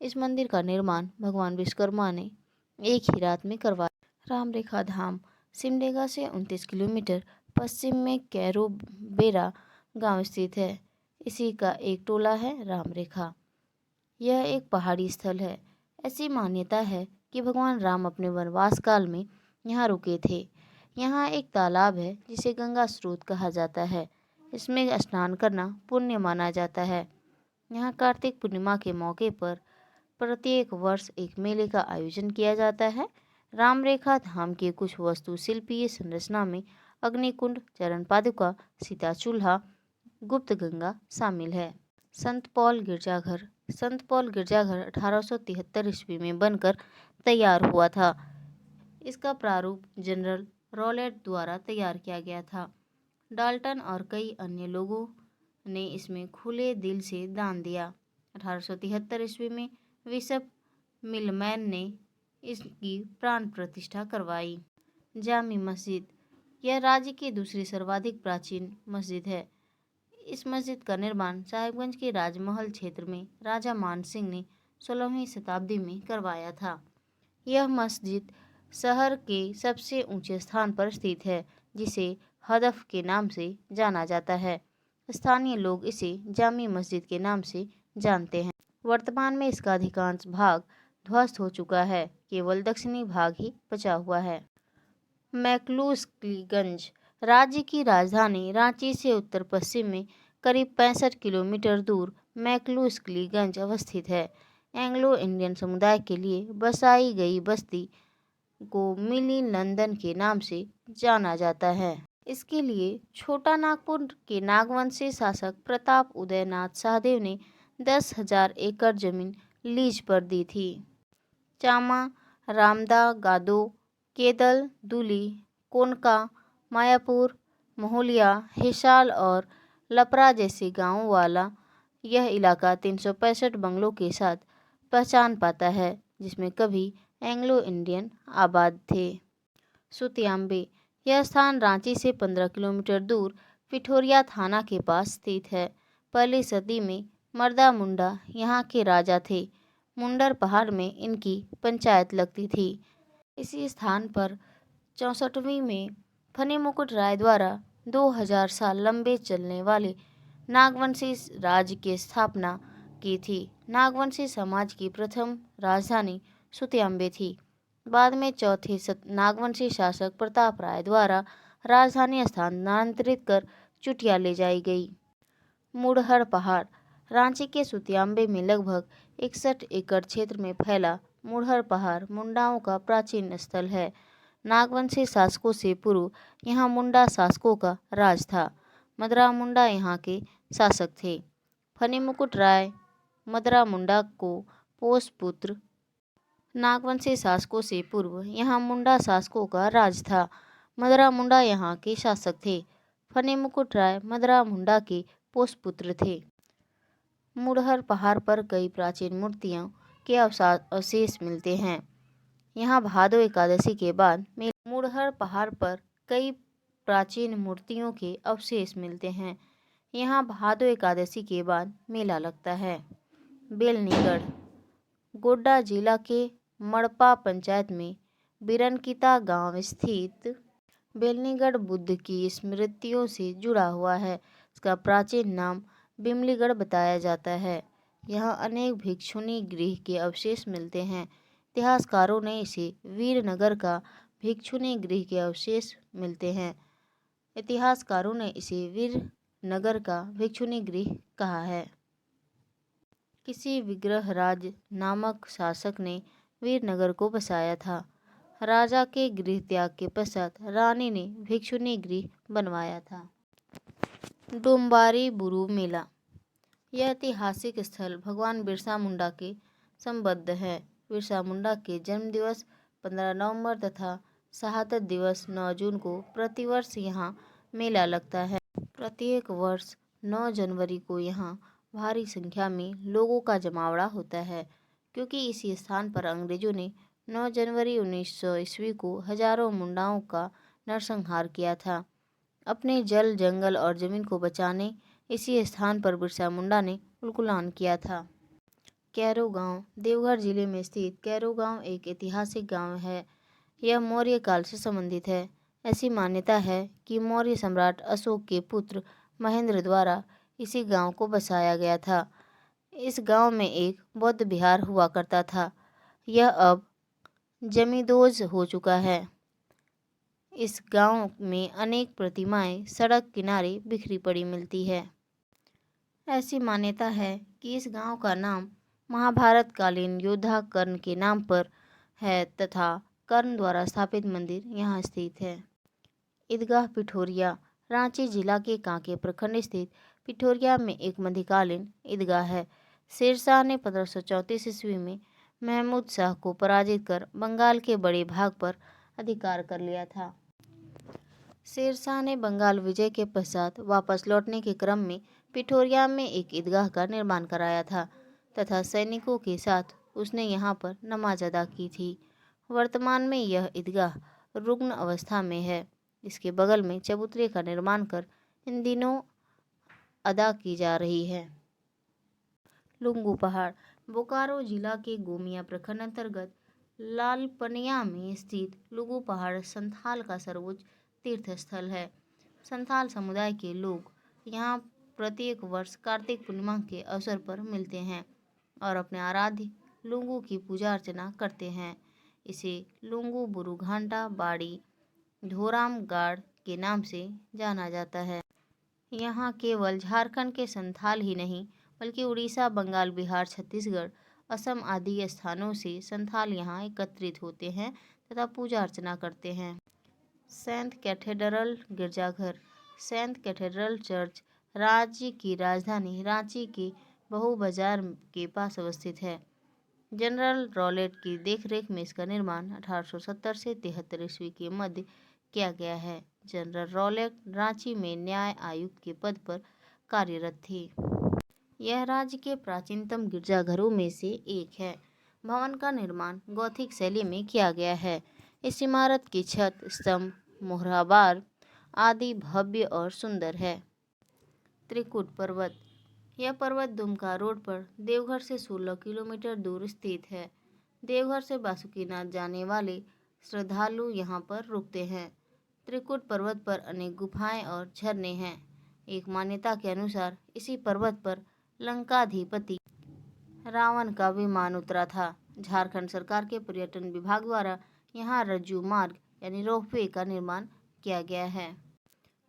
इस मंदिर का निर्माण भगवान विश्वकर्मा ने एक ही रात में करवाया। रामरेखा धाम सिमडेगा से 29 किलोमीटर पश्चिम में कैरोबेरा गांव स्थित है। इसी का एक टोला है रामरेखा। यह एक पहाड़ी स्थल है। ऐसी मान्यता है कि भगवान राम अपने वनवास काल में यहाँ रुके थे। यहाँ एक तालाब है जिसे गंगा स्रोत कहा जाता है। इसमें स्नान करना पुण्य माना जाता है। यहाँ कार्तिक पूर्णिमा के मौके पर प्रत्येक वर्ष एक मेले का आयोजन किया जाता है। रामरेखा धाम के कुछ वास्तुशिल्पीय संरचना में अग्निकुंड, चरण पादुका, सीता चूल्हा, गुप्त गंगा शामिल है। संत पॉल गिरजाघर 1873 ईस्वी में बनकर तैयार हुआ था। इसका प्रारूप जनरल रॉलेट द्वारा तैयार किया गया था। डाल्टन और कई अन्य लोगों ने इसमें खुले दिल से दान दिया। 1873 ईस्वी में बिशप मिलमैन ने इसकी प्राण प्रतिष्ठा करवाई। जामी मस्जिद यह राज्य की दूसरी सर्वाधिक प्राचीन मस्जिद है। इस मस्जिद का निर्माण साहिबगंज के राजमहल क्षेत्र में राजा मान सिंह ने 16वीं शताब्दी में करवाया था। यह मस्जिद शहर के सबसे ऊंचे स्थान पर स्थित है, जिसे हदफ के नाम से जाना जाता है। स्थानीय लोग इसे जामी मस्जिद के नाम से जानते हैं। वर्तमान में इसका अधिकांश भाग ध्वस्त हो चुका है, केवल दक्षिणी भाग ही बचा हुआ है। मैक्लूस्कीगंज राज्य की राजधानी रांची से उत्तर पश्चिम में करीब 65 किलोमीटर दूर मैक्लूस्कीगंज अवस्थित है। एंग्लो इंडियन समुदाय के लिए बसाई गई बस्ती को मिनी लंदन के नाम से जाना जाता है। इसके लिए छोटा नागपुर के नागवंशी शासक प्रताप उदयनाथ शाहदेव ने 10,000 एकड़ जमीन लीज पर दी थी। चामा, रामदा, गादो, केदल, दूली, कोनका, मायापुर, महुलिया, हिसार और लपरा जैसे गांवों वाला यह इलाका 365 बंगलों के साथ पहचान पाता है, जिसमें कभी एंग्लो इंडियन आबाद थे। सुतियाम्बे, यह स्थान रांची से 15 किलोमीटर दूर पिठोरिया थाना के पास स्थित है। पहली सदी में मर्दा मुंडा यहाँ के राजा थे। मुंडर पहाड़ में इनकी पंचायत लगती थी। इसी स्थान पर 64वीं में फनी मुकुट राय द्वारा 2000 साल लंबे चलने वाले नागवंशी राज्य की स्थापना की थी। नागवंशी समाज की प्रथम राजधानी सुतियाम्बे थी। बाद में चौथे नागवंशी शासक प्रताप राय द्वारा राजधानी स्थानांतरित कर चुटिया ले जाई गई। मुड़हर पहाड़, रांची के सुतियाम्बे में लगभग 61 एकड़ क्षेत्र में फैला मुड़हर पहाड़ मुंडाओं का प्राचीन स्थल है। नागवंशी शासकों से पूर्व यहाँ मुंडा शासकों का राज था। मदरा मुंडा यहाँ के शासक थे। फनी मुकुट राय मदरा मुंडा को पोष पुत्र। नागवंशी शासकों से पूर्व यहाँ मुंडा शासकों का राज था। मदरा मुंडा यहाँ के शासक थे। फनी मुकुट राय मदरा मुंडा के पोष पुत्र थे। मुड़हर पहाड़ पर कई प्राचीन मूर्तियों के अवशेष मिलते हैं। यहाँ भादो एकादशी के बाद मुड़हर पहाड़ पर कई प्राचीन मूर्तियों के अवशेष मिलते हैं। यहाँ भादो एकादशी के बाद मेला लगता है। बेलनीगढ़, गोड्डा जिला के मड़पा पंचायत में बिरनकिता गांव स्थित बेलनीगढ़ बुद्ध की स्मृतियों से जुड़ा हुआ है। इसका प्राचीन नाम बिमलीगढ़ बताया जाता है। यहाँ अनेक भिक्षुणी गृह के अवशेष मिलते हैं। इतिहासकारों ने इसे वीरनगर का भिक्षुणी गृह के अवशेष मिलते हैं। इतिहासकारों ने इसे वीरनगर का भिक्षुणी गृह कहा है। किसी विग्रहराज नामक शासक ने वीरनगर को बसाया था। राजा के गृह त्याग के पश्चात रानी ने भिक्षुणी गृह बनवाया था। डोम्बारी बुरू मेला, यह ऐतिहासिक स्थल भगवान बिरसा मुंडा के संबद्ध है। बिरसा मुंडा के जन्म दिवस 15 नवंबर तथा शहादत दिवस 9 जून को प्रतिवर्ष यहाँ मेला लगता है। प्रत्येक वर्ष 9 जनवरी को यहाँ भारी संख्या में लोगों का जमावड़ा होता है, क्योंकि इसी स्थान पर अंग्रेजों ने 9 जनवरी 1900 ईस्वी को हजारों मुंडाओं का नरसंहार किया था। अपने जल, जंगल और जमीन को बचाने इसी स्थान पर बिरसा मुंडा ने उलगुलान किया था। कैरो गांव, देवघर जिले में स्थित कैरो गांव एक ऐतिहासिक गांव है। यह मौर्य काल से संबंधित है। ऐसी मान्यता है कि मौर्य सम्राट अशोक के पुत्र महेंद्र द्वारा इसी गांव को बसाया गया था। इस गांव में एक बौद्ध विहार हुआ करता था। यह अब जमींदोज हो चुका है। इस गांव में अनेक प्रतिमाएं सड़क किनारे बिखरी पड़ी मिलती है। ऐसी मान्यता है कि इस गांव का नाम महाभारत कालीन योद्धा कर्ण के नाम पर है तथा कर्ण द्वारा स्थापित मंदिर यहाँ स्थित है। ईदगाह पिठोरिया, रांची जिला के कांके प्रखंड स्थित पिठोरिया में एक मध्यकालीन ईदगाह है। शेरशाह ने 1534 ईस्वी में महमूद शाह को पराजित कर बंगाल के बड़े भाग पर अधिकार कर लिया था। शेरशाह ने बंगाल विजय के पश्चात वापस लौटने के क्रम में पिठोरिया में एक ईदगाह का निर्माण कराया था तथा सैनिकों के साथ उसने यहाँ पर नमाज अदा की थी। वर्तमान में यह ईदगाह रुग्ण अवस्था में है। इसके बगल में चबूतरे का निर्माण कर इन दिनों अदा की जा रही है। लुंगू पहाड़, बोकारो जिला के गोमिया प्रखंड अंतर्गत लालपनिया में स्थित लुंगू पहाड़ संथाल का सर्वोच्च तीर्थ स्थल है। संथाल समुदाय के लोग यहाँ प्रत्येक वर्ष कार्तिक पूर्णिमा के अवसर पर मिलते हैं और अपने आराध्य लुंगू की पूजा अर्चना करते हैं। इसे लुंगू बुरु घांटा बाड़ी ढोराम गाड़ के नाम से जाना जाता है। यहाँ केवल झारखंड के संथाल ही नहीं बल्कि उड़ीसा, बंगाल, बिहार, छत्तीसगढ़, असम आदि स्थानों से संथाल यहाँ एकत्रित होते हैं तथा पूजा अर्चना करते हैं। सेंट कैथेड्रल गिरजाघर, सेंट कैथेड्रल चर्च रांची की राजधानी रांची के बहु बाजार के पास अवस्थित है। जनरल रॉलेट की देखरेख में इसका निर्माण 1870 से 73 ईस्वी के मध्य किया गया है। जनरल रॉलेट रांची में न्याय आयुक्त के पद पर कार्यरत थी। यह राज्य के प्राचीनतम गिरजाघरों में से एक है। भवन का निर्माण गॉथिक शैली में किया गया है। इस इमारत की छत, स्तंभ, मोहराबार आदि भव्य और सुंदर है। त्रिकुट पर्वत। यह पर्वत दुमका रोड पर देवघर से 16 किलोमीटर दूर स्थित है। देवघर से बासुकीनाथ जाने वाले श्रद्धालु यहाँ पर रुकते हैं। त्रिकुट पर्वत पर अनेक गुफाएं और झरने हैं। एक मान्यता के अनुसार इसी पर्वत पर लंकाधिपति रावण का विमान उतरा था। झारखंड सरकार के पर्यटन विभाग द्वारा यहाँ रज्जू मार्ग यानी रोपवे का निर्माण किया गया है।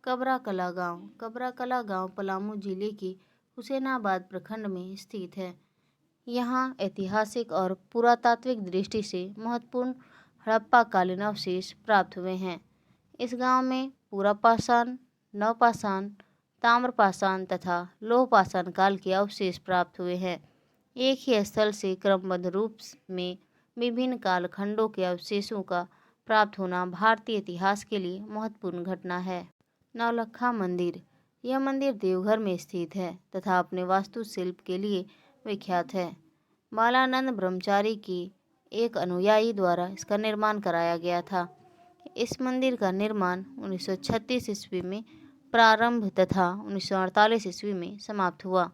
कबराकला गांव। कबराकला गांव पलामू जिले के हुसैनाबाद प्रखंड में स्थित है। यहाँ ऐतिहासिक और पुरातात्विक दृष्टि से महत्वपूर्ण हड़प्पाकालीन अवशेष प्राप्त हुए हैं। इस गांव में पुरापाषाण, नवपाषाण, ताम्रपाषाण तथा लोहपाषाण काल के अवशेष प्राप्त हुए हैं। एक ही स्थल से क्रमबद्ध रूप में विभिन्न कालखंडों के अवशेषों का प्राप्त होना भारतीय इतिहास के लिए महत्वपूर्ण घटना है। नौलखा मंदिर। यह मंदिर देवघर में स्थित है तथा अपने वास्तुशिल्प के लिए विख्यात है। बालानंद ब्रह्मचारी की एक अनुयायी द्वारा इसका निर्माण कराया गया था। इस मंदिर का निर्माण 1936 ईस्वी में प्रारंभ तथा 1948 ईस्वी में समाप्त हुआ।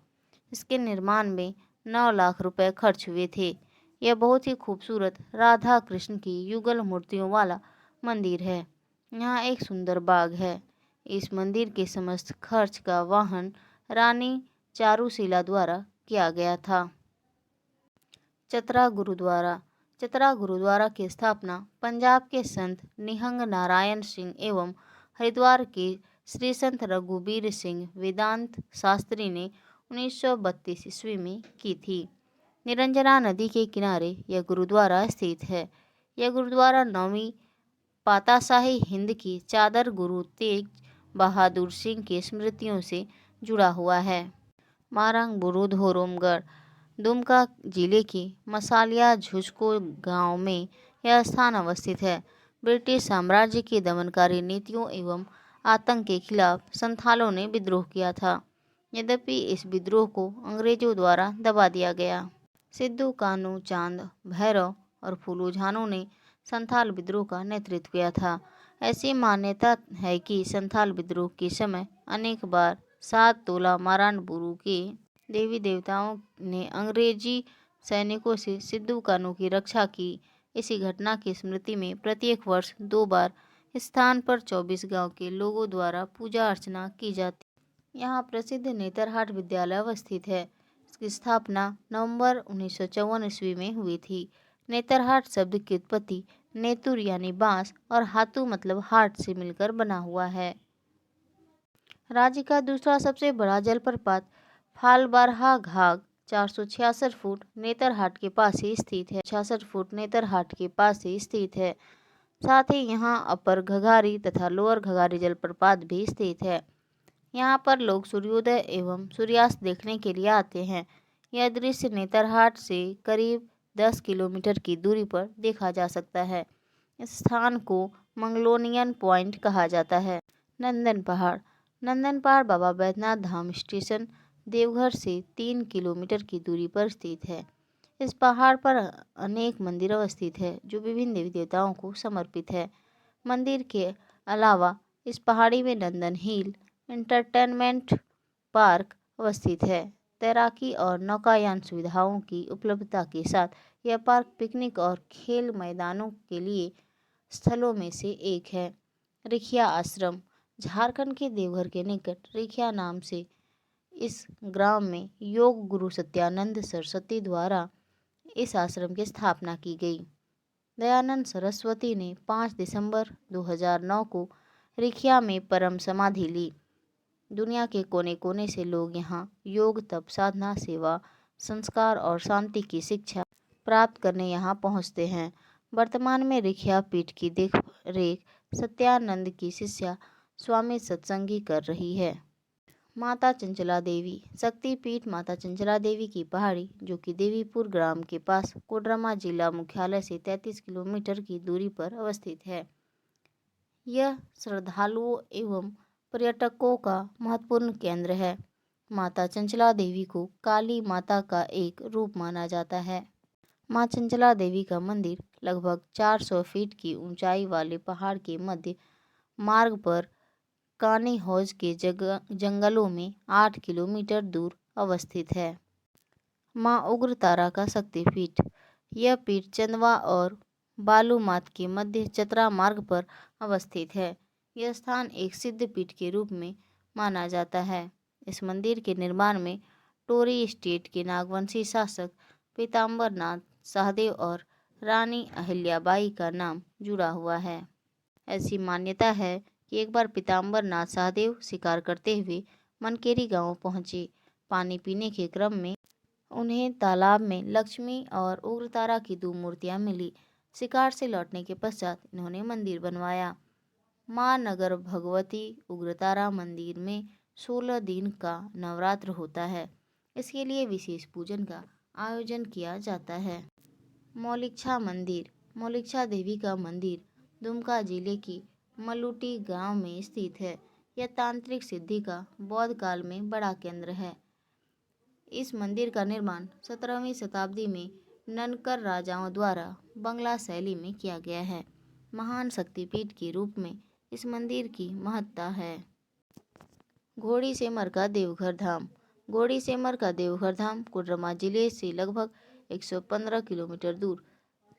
इसके निर्माण में 9 लाख रुपए खर्च हुए थे। यह बहुत ही खूबसूरत राधा कृष्ण की युगल मूर्तियों वाला मंदिर है। यहाँ एक सुंदर बाग है। इस मंदिर के समस्त खर्च का वहन रानी चारूशीला द्वारा किया गया था। चतरा गुरुद्वारा। चतरा गुरुद्वारा की स्थापना पंजाब के संत निहंग नारायण सिंह एवं हरिद्वार के श्री संत रघुबीर सिंह वेदांत शास्त्री ने 1932 ईस्वी में की थी। निरंजना नदी के किनारे यह गुरुद्वारा स्थित है। यह गुरुद्वारा 9वीं पातशाही हिंद की चादर गुरु तेग बहादुर सिंह की स्मृतियों से जुड़ा हुआ है। मारंग बुरुद होरोमगढ़। दुमका जिले के मसालिया झुझको गांव में यह स्थान अवस्थित है। ब्रिटिश साम्राज्य की दमनकारी नीतियों एवं आतंक के खिलाफ संथालों ने विद्रोह किया था। यद्यपि इस विद्रोह को अंग्रेजों द्वारा दबा दिया गया। सिद्धू कानू चांद भैरव और फूलू झानो ने संथाल विद्रोह का नेतृत्व किया था। ऐसी मान्यता है कि संथाल विद्रोह के समय अनेक बार 7 तोला मारांडबुरु के देवी देवताओं ने अंग्रेजी सैनिकों से सिद्धू कानू की रक्षा की। इसी घटना की स्मृति में प्रत्येक वर्ष 2 बार इस स्थान पर 24 गांव के लोगों द्वारा पूजा अर्चना की जाती। यहाँ प्रसिद्ध नेतरहाट विद्यालय अवस्थित है। इसकी स्थापना नवंबर 1954 ईस्वी में हुई थी। नेतरहाट शब्द की उत्पत्ति नेतुर यानी बांस और हाथू मतलब हाट से मिलकर बना हुआ है। राज्य का दूसरा सबसे बड़ा जलप्रपात फालबारहा घाघ 466 फुट नेतरहाट के पास ही स्थित है। 66 फुट नेतरहाट के पास ही स्थित है। साथ ही यहाँ अपर घघारी तथा लोअर घघारी जलप्रपात भी स्थित है। यहाँ पर लोग सूर्योदय एवं सूर्यास्त देखने के लिए आते हैं। यह दृश्य नेतरहाट से करीब 10 किलोमीटर की दूरी पर देखा जा सकता है। इस स्थान को मंगलोनियन पॉइंट कहा जाता है। नंदन पहाड़। नंदन पहाड़ बाबा बैद्यनाथ धाम स्टेशन देवघर से 3 किलोमीटर की दूरी पर स्थित है। इस पहाड़ पर अनेक मंदिर अवस्थित है जो विभिन्न देवी देवताओं को समर्पित है। मंदिर के अलावा इस पहाड़ी में नंदन हिल एंटरटेनमेंट पार्क अवस्थित है। तैराकी और नौकायान सुविधाओं की उपलब्धता के साथ यह पार्क पिकनिक और खेल मैदानों के लिए स्थलों में से एक है। रिखिया आश्रम। झारखंड के देवघर के निकट रिखिया नाम से इस ग्राम में योग गुरु सत्यानंद सरस्वती द्वारा इस आश्रम की स्थापना की गई। दयानंद सरस्वती ने 5 दिसंबर 2009 को रिखिया में परम समाधि ली। दुनिया के कोने कोने से लोग यहाँ योग, तप, साधना, सेवा, संस्कार और शांति की शिक्षा प्राप्त करने यहाँ पहुँचते हैं। वर्तमान में रिखिया पीठ की देख रेख सत्यानंद की शिष्या स्वामी सत्संगी कर रही है। माता चंचला देवी शक्तिपीठ माता चंचला देवी की पहाड़ी, जो कि देवीपुर ग्राम के पास कोडरमा जिला मुख्यालय से 33 किलोमीटर की दूरी पर अवस्थित है। यह श्रद्धालुओं एवं पर्यटकों का महत्वपूर्ण केंद्र है। माता चंचला देवी को काली माता का एक रूप माना जाता है। मां चंचला देवी का मंदिर लगभग 400 फीट की ऊंचाई वाले पहाड़ के मध्य मार्ग पर कानी हौज के जंगलों में 8 किलोमीटर दूर अवस्थित है। मां उग्रतारा का शक्तिपीठ यह पीठ चंदवा और बालूमाथ के मध्य चतरा मार्ग पर अवस्थित है। यह स्थान एक सिद्ध पीठ के रूप में माना जाता है। इस मंदिर के निर्माण में टोरी स्टेट के नागवंशी शासक पीताम्बर नाथ सहदेव और रानी अहिल्याबाई का नाम जुड़ा हुआ है। ऐसी मान्यता है कि एक बार पीताम्बर नाथ सहदेव शिकार करते हुए मनकेरी गांव पहुंचे। पानी पीने के क्रम में उन्हें तालाब में लक्ष्मी और उग्रतारा की 2 मूर्तियां मिली। शिकार से लौटने के पश्चात इन्होंने मंदिर बनवाया। मां नगर भगवती उग्रतारा मंदिर में 16 दिन का नवरात्र होता है। इसके लिए विशेष पूजन का आयोजन किया जाता है। मौलिक्षा मंदिर मौलिक्षा देवी का मंदिर दुमका जिले की मलूटी गांव में स्थित है। यह तांत्रिक सिद्धि का बौद्ध काल में बड़ा केंद्र है। इस मंदिर का निर्माण 17वीं शताब्दी में ननकर राजाओं द्वारा बंगला शैली में किया गया है। महान शक्तिपीठ के रूप में इस मंदिर की महत्ता है। घोड़ीसेमर का देवघर धाम घोड़ीसेमर का देवघर धाम कोडरमा जिले से लगभग 115 किलोमीटर दूर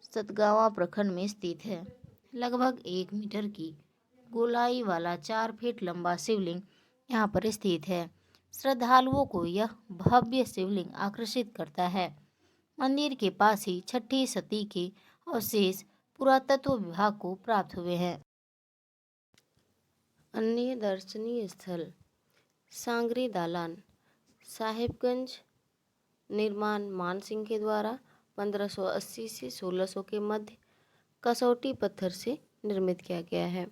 सतगावा प्रखंड में स्थित है। लगभग 1 मीटर की गोलाई वाला 4 फीट लंबा शिवलिंग यहाँ पर स्थित है। श्रद्धालुओं को यह भव्य शिवलिंग आकर्षित करता है। मंदिर के पास ही 6ठी सदी के अवशेष पुरातत्व विभाग को प्राप्त हुए हैं। अन्य दर्शनीय स्थल सांगरी दालान साहिबगंज निर्माण मानसिंह के द्वारा 1580 से 1600 के मध्य कसौटी पत्थर से निर्मित किया गया है।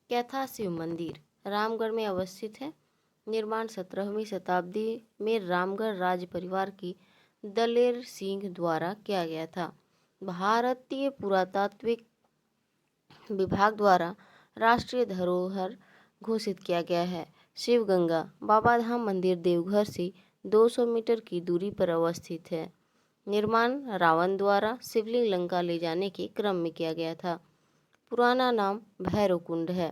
कैथा शिव मंदिर रामगढ़ में अवस्थित है। निर्माण 17वीं शताब्दी में रामगढ़ राज परिवार की दलेर सिंह द्वारा किया गया था। भारतीय पुरातात्विक विभाग द्वारा राष्ट्रीय धरोहर घोषित किया गया है। शिवगंगा बाबाधाम मंदिर देवघर से 200 मीटर की दूरी पर अवस्थित है। निर्माण रावण द्वारा शिवलिंग लंका ले जाने के क्रम में किया गया था। पुराना नाम भैरवकुंड है।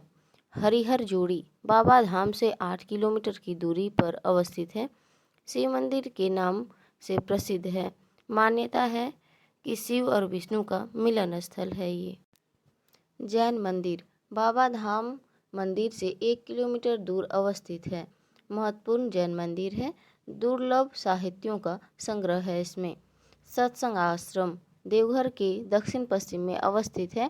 हरिहर जोड़ी बाबा धाम से 8 किलोमीटर की दूरी पर अवस्थित है। शिव मंदिर के नाम से प्रसिद्ध है। मान्यता है कि शिव और विष्णु का मिलन स्थल है ये। जैन मंदिर बाबा धाम मंदिर से 1 किलोमीटर दूर अवस्थित है। महत्वपूर्ण जैन मंदिर है। दुर्लभ साहित्यों का संग्रह है इसमें। सत्संग आश्रम देवघर के दक्षिण पश्चिम में अवस्थित है।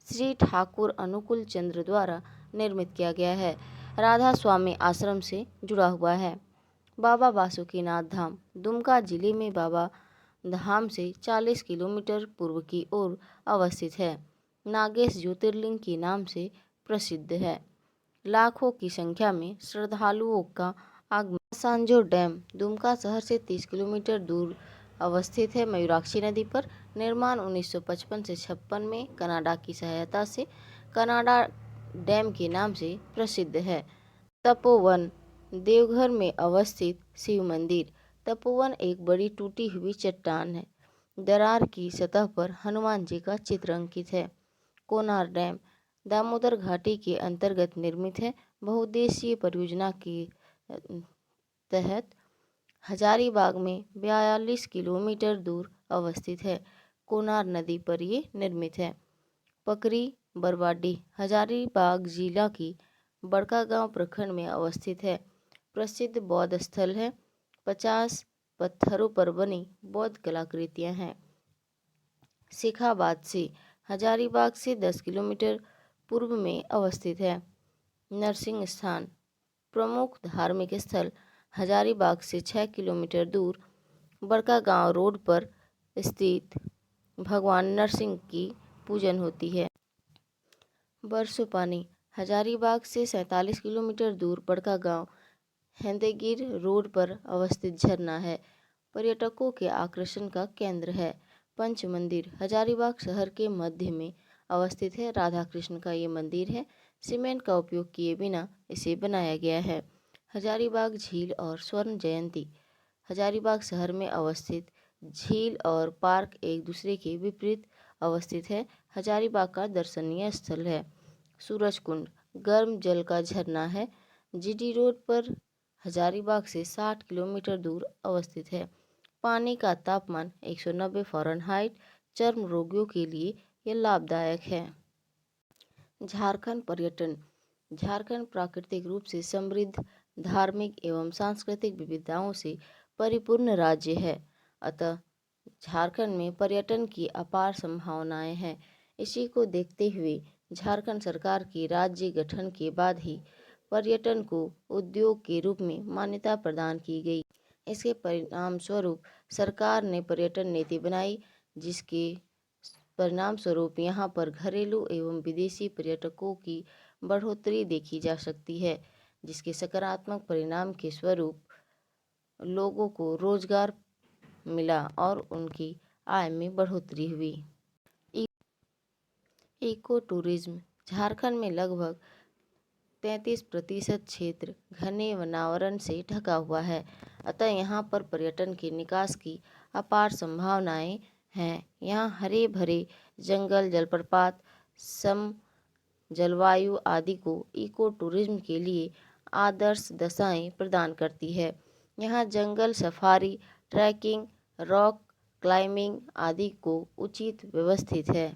श्री ठाकुर अनुकूल चंद्र द्वारा निर्मित किया गया है। राधा स्वामी आश्रम से जुड़ा हुआ है। बाबा बासुकीनाथ धाम दुमका जिले में बाबा धाम से 40 किलोमीटर पूर्व की ओर अवस्थित है। नागेश ज्योतिर्लिंग के नाम से प्रसिद्ध है। लाखों की संख्या में श्रद्धालुओं का आगमन। सांजो डैम दुमका शहर से 30 किलोमीटर दूर अवस्थित है। मयूराक्षी नदी पर निर्माण 1955 से 56 में कनाडा की सहायता से कनाडा डैम के नाम से प्रसिद्ध है। तपोवन देवघर में अवस्थित शिव मंदिर। तपोवन एक बड़ी टूटी हुई चट्टान है। दरार की सतह पर हनुमान जी का चित्र अंकित है। कोनार डैम दामोदर घाटी के अंतर्गत निर्मित है। बहुउद्देशीय परियोजना के तहत हजारीबाग में 42 किलोमीटर दूर अवस्थित है। कोनार नदी पर ये निर्मित है। पकरी बरवाडी हजारीबाग जिला की बड़कागांव प्रखंड में अवस्थित है। प्रसिद्ध बौद्ध स्थल है। 50 पत्थरों पर बनी बौद्ध कलाकृतियां हैं। शेखाबाद से हजारीबाग से 10 किलोमीटर पूर्व में अवस्थित है। नरसिंह स्थान प्रमुख धार्मिक स्थल हजारीबाग से 6 किलोमीटर दूर बड़कागांव रोड पर स्थित भगवान नरसिंह की पूजन होती है। बरसोपानी हजारीबाग से 47 किलोमीटर दूर बड़कागांव हेंदेगिर रोड पर अवस्थित झरना है, पर्यटकों के आकर्षण का केंद्र है। पंच मंदिर हजारीबाग शहर के मध्य में अवस्थित है। राधा कृष्ण का ये मंदिर है। सीमेंट का उपयोग किए बिना इसे बनाया गया है। हजारीबाग झील और स्वर्ण जयंती हजारीबाग शहर में अवस्थित झील और पार्क एक दूसरे के विपरीत अवस्थित है। हजारीबाग का दर्शनीय स्थल है। सूरज कुंड गर्म जल का झरना है। जीटी रोड पर हजारीबाग से 60 किलोमीटर दूर अवस्थित है। पानी का तापमान 190 फ़ारेनहाइट। चर्म रोगियों के लिए यह लाभदायक है। झारखंड पर्यटन झारखंड प्राकृतिक रूप से समृद्ध, धार्मिक एवं सांस्कृतिक विविधताओं से परिपूर्ण राज्य है। अतः झारखंड में पर्यटन की अपार संभावनाएं हैं। इसी को देखते हुए झारखंड सरकार के राज्य गठन के बाद ही पर्यटन को उद्योग के रूप में मान्यता प्रदान की गई। इसके परिणाम स्वरूप सरकार ने पर्यटन नीति बनाई, जिसके परिणाम स्वरूप यहाँ पर घरेलू एवं विदेशी पर्यटकों की बढ़ोतरी देखी जा सकती है, जिसके सकारात्मक परिणाम के स्वरूप लोगों को रोजगार मिला और उनकी आय में बढ़ोतरी हुई। इको टूरिज्म झारखंड में लगभग 33% क्षेत्र घने वनावरण से ढका हुआ है। अतः यहाँ पर पर्यटन के निकास की अपार संभावनाएं हैं। यहाँ हरे भरे जंगल, जलप्रपात, सम जलवायु आदि को इको टूरिज्म के लिए आदर्श दशाएं प्रदान करती है। यहाँ जंगल सफारी, ट्रैकिंग, रॉक क्लाइंबिंग आदि को उचित व्यवस्थित है।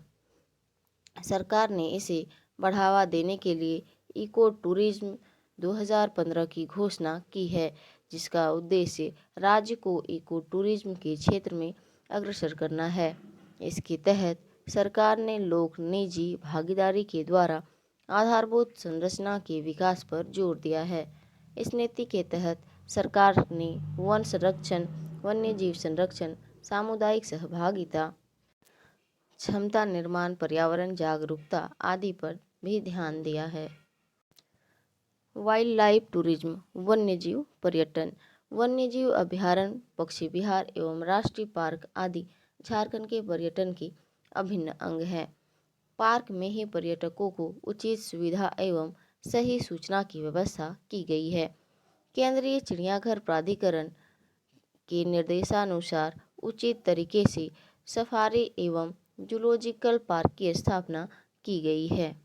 सरकार ने इसे बढ़ावा देने के लिए इको टूरिज्म 2015 की घोषणा की है, जिसका उद्देश्य राज्य को इको टूरिज्म के क्षेत्र में अग्रसर करना है। इसके तहत सरकार ने लोक निजी भागीदारी के द्वारा आधारभूत संरचना के विकास पर जोर दिया है। इस नीति के तहत सरकार ने वन संरक्षण, वन्यजीव संरक्षण, सामुदायिक सहभागिता, क्षमता निर्माण, पर्यावरण जागरूकता आदि पर भी ध्यान दिया है। वाइल्ड लाइफ टूरिज्म वन्यजीव पर्यटन वन्यजीव अभयारण्य, पक्षी विहार एवं राष्ट्रीय पार्क आदि झारखंड के पर्यटन की अभिन्न अंग हैं। पार्क में ही पर्यटकों को उचित सुविधा एवं सही सूचना की व्यवस्था की गई है। केंद्रीय चिड़ियाघर प्राधिकरण के निर्देशानुसार उचित तरीके से सफारी एवं जूलॉजिकल पार्क की स्थापना की गई है।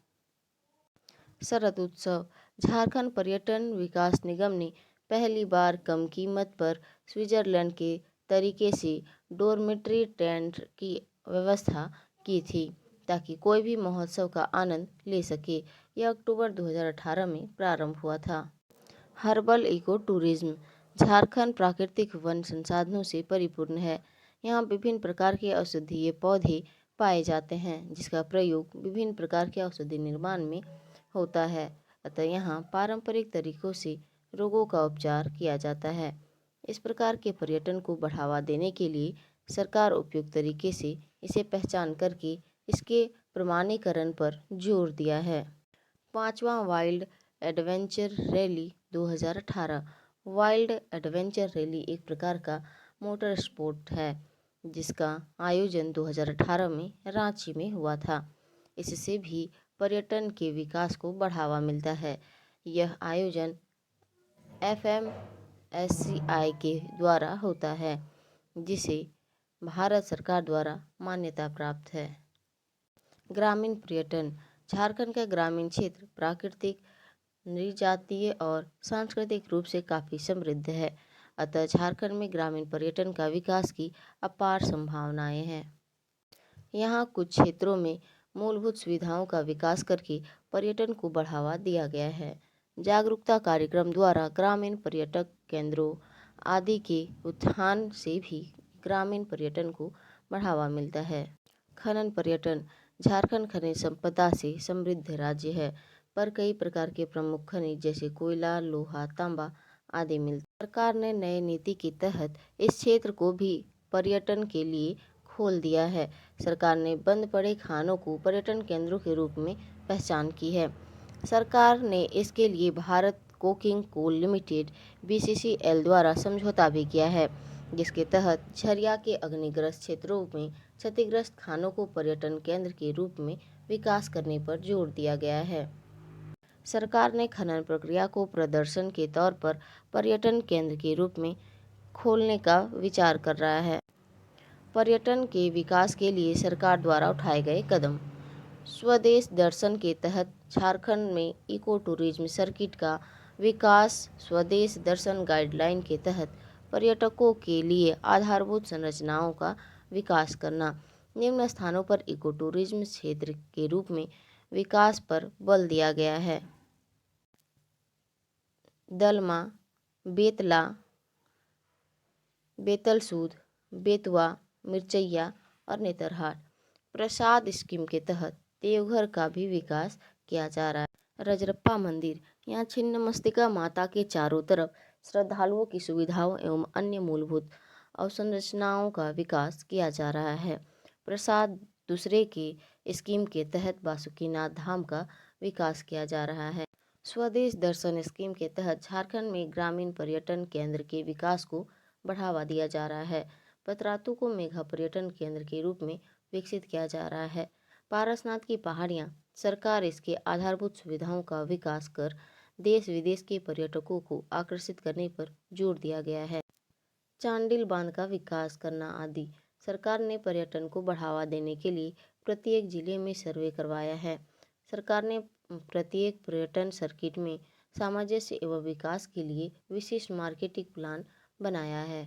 शरद उत्सव झारखंड पर्यटन विकास निगम ने पहली बार कम कीमत पर स्विट्जरलैंड के तरीके से डोरमेट्री टेंट की व्यवस्था की थी, ताकि कोई भी महोत्सव का आनंद ले सके। यह अक्टूबर 2018 में प्रारंभ हुआ था। हर्बल इको टूरिज्म झारखंड प्राकृतिक वन संसाधनों से परिपूर्ण है। यहाँ विभिन्न प्रकार के औषधीय पौधे पाए जाते हैं, जिसका प्रयोग विभिन्न प्रकार के औषधि निर्माण में होता है। अतः यहाँ पारंपरिक तरीकों से रोगों का उपचार किया जाता है। इस प्रकार के पर्यटन को बढ़ावा देने के लिए सरकार उपयुक्त तरीके से इसे पहचान करके इसके प्रमाणीकरण पर जोर दिया है। 5वां wild adventure rally 2018 wild adventure rally एक प्रकार का मोटर स्पोर्ट है, जिसका आयोजन 2018 में रांची में हुआ था। इससे भी पर्यटन के विकास को बढ़ावा मिलता है। यह आयोजन FMSCI के द्वारा होता है, जिसे भारत सरकार द्वारा मान्यता प्राप्त है। ग्रामीण पर्यटन झारखंड का ग्रामीण क्षेत्र प्राकृतिक, नृजातीय और सांस्कृतिक रूप से काफ़ी समृद्ध है। अतः झारखंड में ग्रामीण पर्यटन का विकास की अपार संभावनाएं हैं। यहाँ कुछ क्षेत्रों में मूलभूत सुविधाओं का विकास करके पर्यटन को बढ़ावा दिया गया है। जागरूकता कार्यक्रम द्वारा ग्रामीण पर्यटक केंद्रों आदि के उत्थान से भी ग्रामीण पर्यटन को बढ़ावा मिलता है। खनन पर्यटन झारखंड खनिज संपदा से समृद्ध राज्य है, पर कई प्रकार के प्रमुख खनिज जैसे कोयला, लोहा, तांबा आदि मिलते। सरकार ने नए नीति के तहत इस क्षेत्र को भी पर्यटन के लिए खोल दिया है। सरकार ने बंद पड़े खानों को पर्यटन केंद्रों के रूप में पहचान की है। सरकार ने इसके लिए Bharat coking coal limited (BCCL) द्वारा समझौता भी किया है, जिसके तहत झरिया के अग्निग्रस्त क्षेत्रों में क्षतिग्रस्त खानों को पर्यटन केंद्र के रूप में विकास करने पर जोर दिया गया है। सरकार ने खनन प्रक्रिया को प्रदर्शन के तौर पर पर्यटन केंद्र के रूप में खोलने का विचार कर रहा है। पर्यटन के विकास के लिए सरकार द्वारा उठाए गए कदम। स्वदेश दर्शन के तहत झारखंड में इको टूरिज्म सर्किट का विकास। स्वदेश दर्शन गाइडलाइन के तहत पर्यटकों के लिए आधारभूत संरचनाओं का विकास करना। निम्न स्थानों पर इको टूरिज्म क्षेत्र के रूप में विकास पर बल दिया गया है: दलमा, बेतला, बेतलसूद, बेतवा, मिर्चैया और नेतरहाट। प्रसाद स्कीम के तहत देवघर का भी विकास किया जा रहा है। रजरप्पा मंदिर, यहाँ छिन्नमस्तिका माता के चारों तरफ श्रद्धालुओं की सुविधाओं एवं अन्य मूलभूत अवसंरचनाओं का विकास किया जा रहा है। प्रसाद दूसरे के स्कीम के तहत बासुकीनाथ धाम का विकास किया जा रहा है। स्वदेश दर्शन स्कीम के तहत झारखंड में ग्रामीण पर्यटन केंद्र के विकास को बढ़ावा दिया जा रहा है। पतरातू को मेगा पर्यटन केंद्र के रूप में विकसित किया जा रहा है। पारसनाथ की पहाड़ियाँ, सरकार इसके आधारभूत सुविधाओं का विकास कर देश विदेश के पर्यटकों को आकर्षित करने पर जोर दिया गया है। चांडिल बांध का विकास करना आदि। सरकार ने पर्यटन को बढ़ावा देने के लिए प्रत्येक जिले में सर्वे करवाया है। सरकार ने प्रत्येक पर्यटन सर्किट में सामंजस्य एवं विकास के लिए विशिष्ट मार्केटिंग प्लान बनाया है।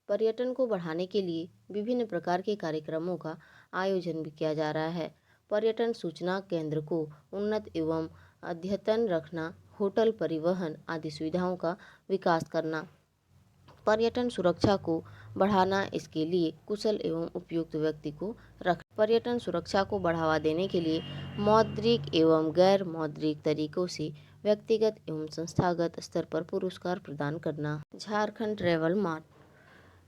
पर्यटन को बढ़ाने के लिए विभिन्न प्रकार के कार्यक्रमों का आयोजन भी किया जा रहा है। पर्यटन सूचना केंद्र को उन्नत एवं अद्यतन रखना, होटल, परिवहन आदि सुविधाओं का विकास करना। पर्यटन सुरक्षा को बढ़ाना, इसके लिए कुशल एवं उपयुक्त व्यक्ति को रख। पर्यटन सुरक्षा को बढ़ावा देने के लिए मौद्रिक एवं गैर मौद्रिक तरीकों से व्यक्तिगत एवं संस्थागत स्तर पर पुरस्कार प्रदान करना। झारखंड ट्रैवल मार्ट,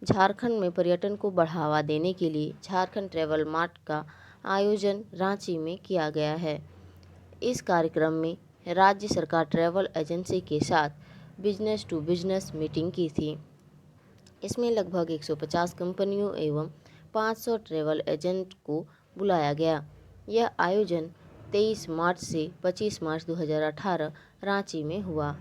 झारखंड में पर्यटन को बढ़ावा देने के लिए झारखंड ट्रैवल मार्ट का आयोजन रांची में किया गया है। इस कार्यक्रम में राज्य सरकार ट्रैवल एजेंसी के साथ बिजनेस टू बिजनेस मीटिंग की थी। इसमें लगभग 150 कंपनियों एवं 500 ट्रैवल एजेंट को बुलाया गया। यह आयोजन 23 मार्च से 25 मार्च 2018 रांची में हुआ।